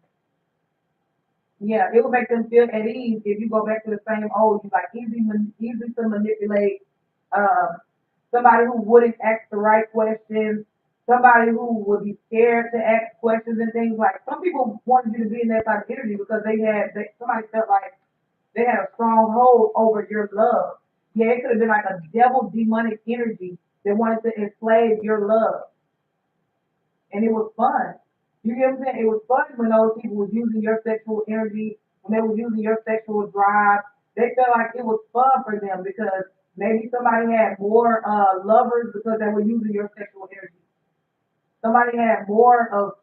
Yeah, it will make them feel at ease if you go back to the same old you, like easy to manipulate. Um, Somebody who wouldn't ask the right questions, somebody who would be scared to ask questions and things like. Some people wanted you to be in that type of energy because somebody felt like they had a strong hold over your love. Yeah, it could have been like a devil demonic energy that wanted to enslave your love, and it was fun. You get what I'm saying? It was fun when those people were using your sexual energy, when they were using your sexual drive. They felt like it was fun for them because maybe somebody had more lovers because they were using your sexual energy. Somebody had more of,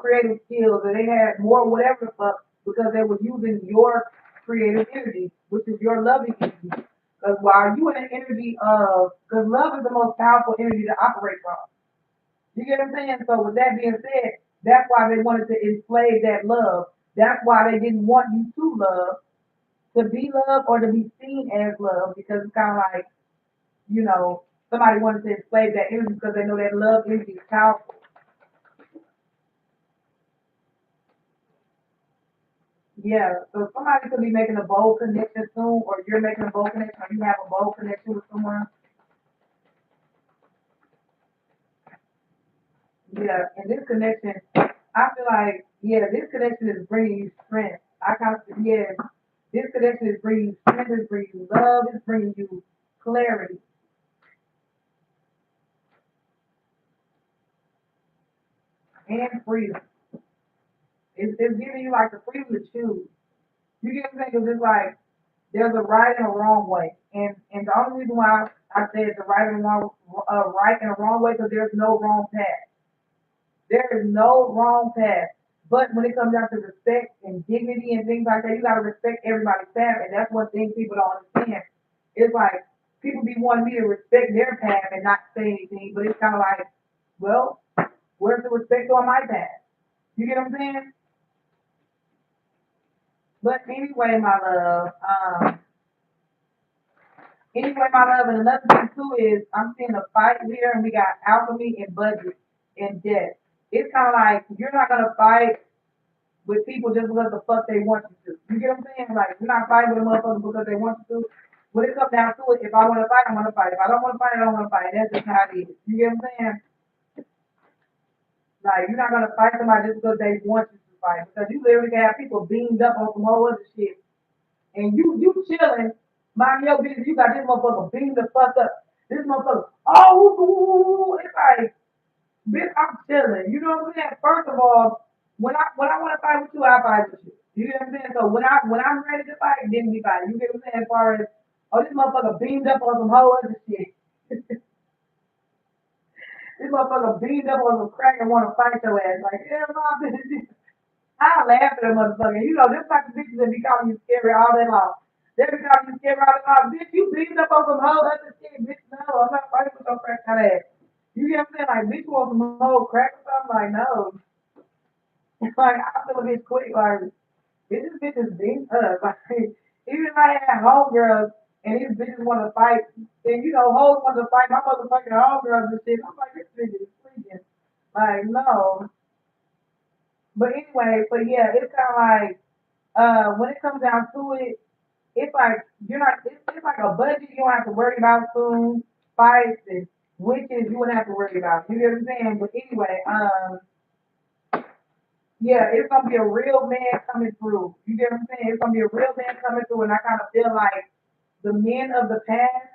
creative skills, or they had more whatever the fuck because they were using your creative energy, which is your loving energy. Because while you in the energy of, because love is the most powerful energy to operate from. You get what I'm saying? So with that being said, that's why they wanted to enslave that love. That's why they didn't want you to love, to be loved or to be seen as love, because it's kind of like, somebody wanted to enslave that energy because they know that love energy is powerful. Yeah, so somebody could be making a bold connection soon, or you're making a bold connection, or you have a bold connection with someone. Yeah, and this connection, I feel like, yeah, this connection is bringing you strength. I kind of, yeah, this connection is bringing you strength, it's bringing you love, it's bringing you clarity and freedom. It's giving you like the freedom to choose. You get what I'm saying? 'Cause it's like there's a right and a wrong way, and the only reason why I said the right and wrong, right and a wrong way, because there's no wrong path. There is no wrong path. But when it comes down to respect and dignity and things like that, you gotta respect everybody's path, and that's one thing people don't understand. It's like people be wanting me to respect their path and not say anything, but it's kind of like, well, where's the respect on my path? You get what I'm saying? But anyway, my love, and another thing too is I'm seeing a fight here, and we got alchemy and budget and debt. It's kind of like you're not gonna fight with people just because the fuck they want you to. You get what I'm saying? Like you're not fighting with a motherfucker because they want you to. When it comes down to it, if I want to fight, I want to fight. If I don't want to fight, I don't want to fight. That's just how it is. You get what I'm saying? Like you're not gonna fight somebody just because they want you to fight. Because you literally can have people beamed up on some whole other shit, and you chilling, mind your business. You got this motherfucker beamed the fuck up. This motherfucker, oh, it's like, bitch, I'm chilling. You know what I'm saying? First of all, when I want to fight with you, I fight with you. You get what I'm saying? So when I'm ready to fight, then we fight. You get what I'm saying? As far as, oh, this motherfucker beamed up on some whole other shit. This motherfucker beamed up on some crack and want to fight your ass. Like, hell no, bitch. I laugh at that motherfucker. You know, this type of bitches that be calling you scary all day long. They be calling you scary all day long. Bitch, you beating up on some whole other shit. Bitch, no, I'm not fighting with your crack kind of ass. You get what I'm saying? Like, bitch, you want some whole crack or something? Like, no. Like, I feel a bit quick. Like, this bitch is beating us. Like, even if I had homegirls and these bitches want to fight, and, hoes want to fight my motherfucking homegirls and shit, I'm like, this bitch is freaking. Like, no. But anyway, yeah, it's kind of like, when it comes down to it, it's like you're not. It's like a budget. You don't have to worry about food, fights, and witches. You wouldn't have to worry about. You get what I'm saying? But anyway, yeah, it's gonna be a real man coming through. You get what I'm saying? It's gonna be a real man coming through, and I kind of feel like the men of the past,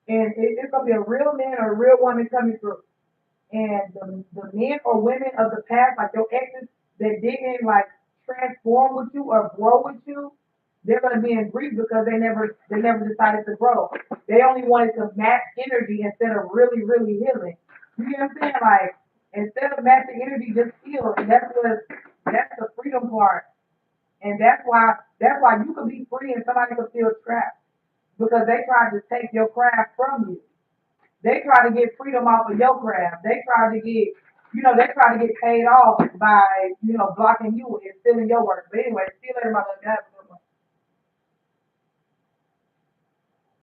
and it's gonna be a real man or a real woman coming through. And the men or women of the past, like your exes that didn't like transform with you or grow with you, they're gonna be in grief because they never decided to grow. They only wanted to match energy instead of really, really healing. You get what I'm saying? Like instead of matching energy, just heal. And that's the freedom part. And that's why you could be free and somebody could feel trapped because they tried to take your craft from you. They try to get freedom off of your craft. They try to get paid off by, blocking you and stealing your work. But anyway, see you later, my love.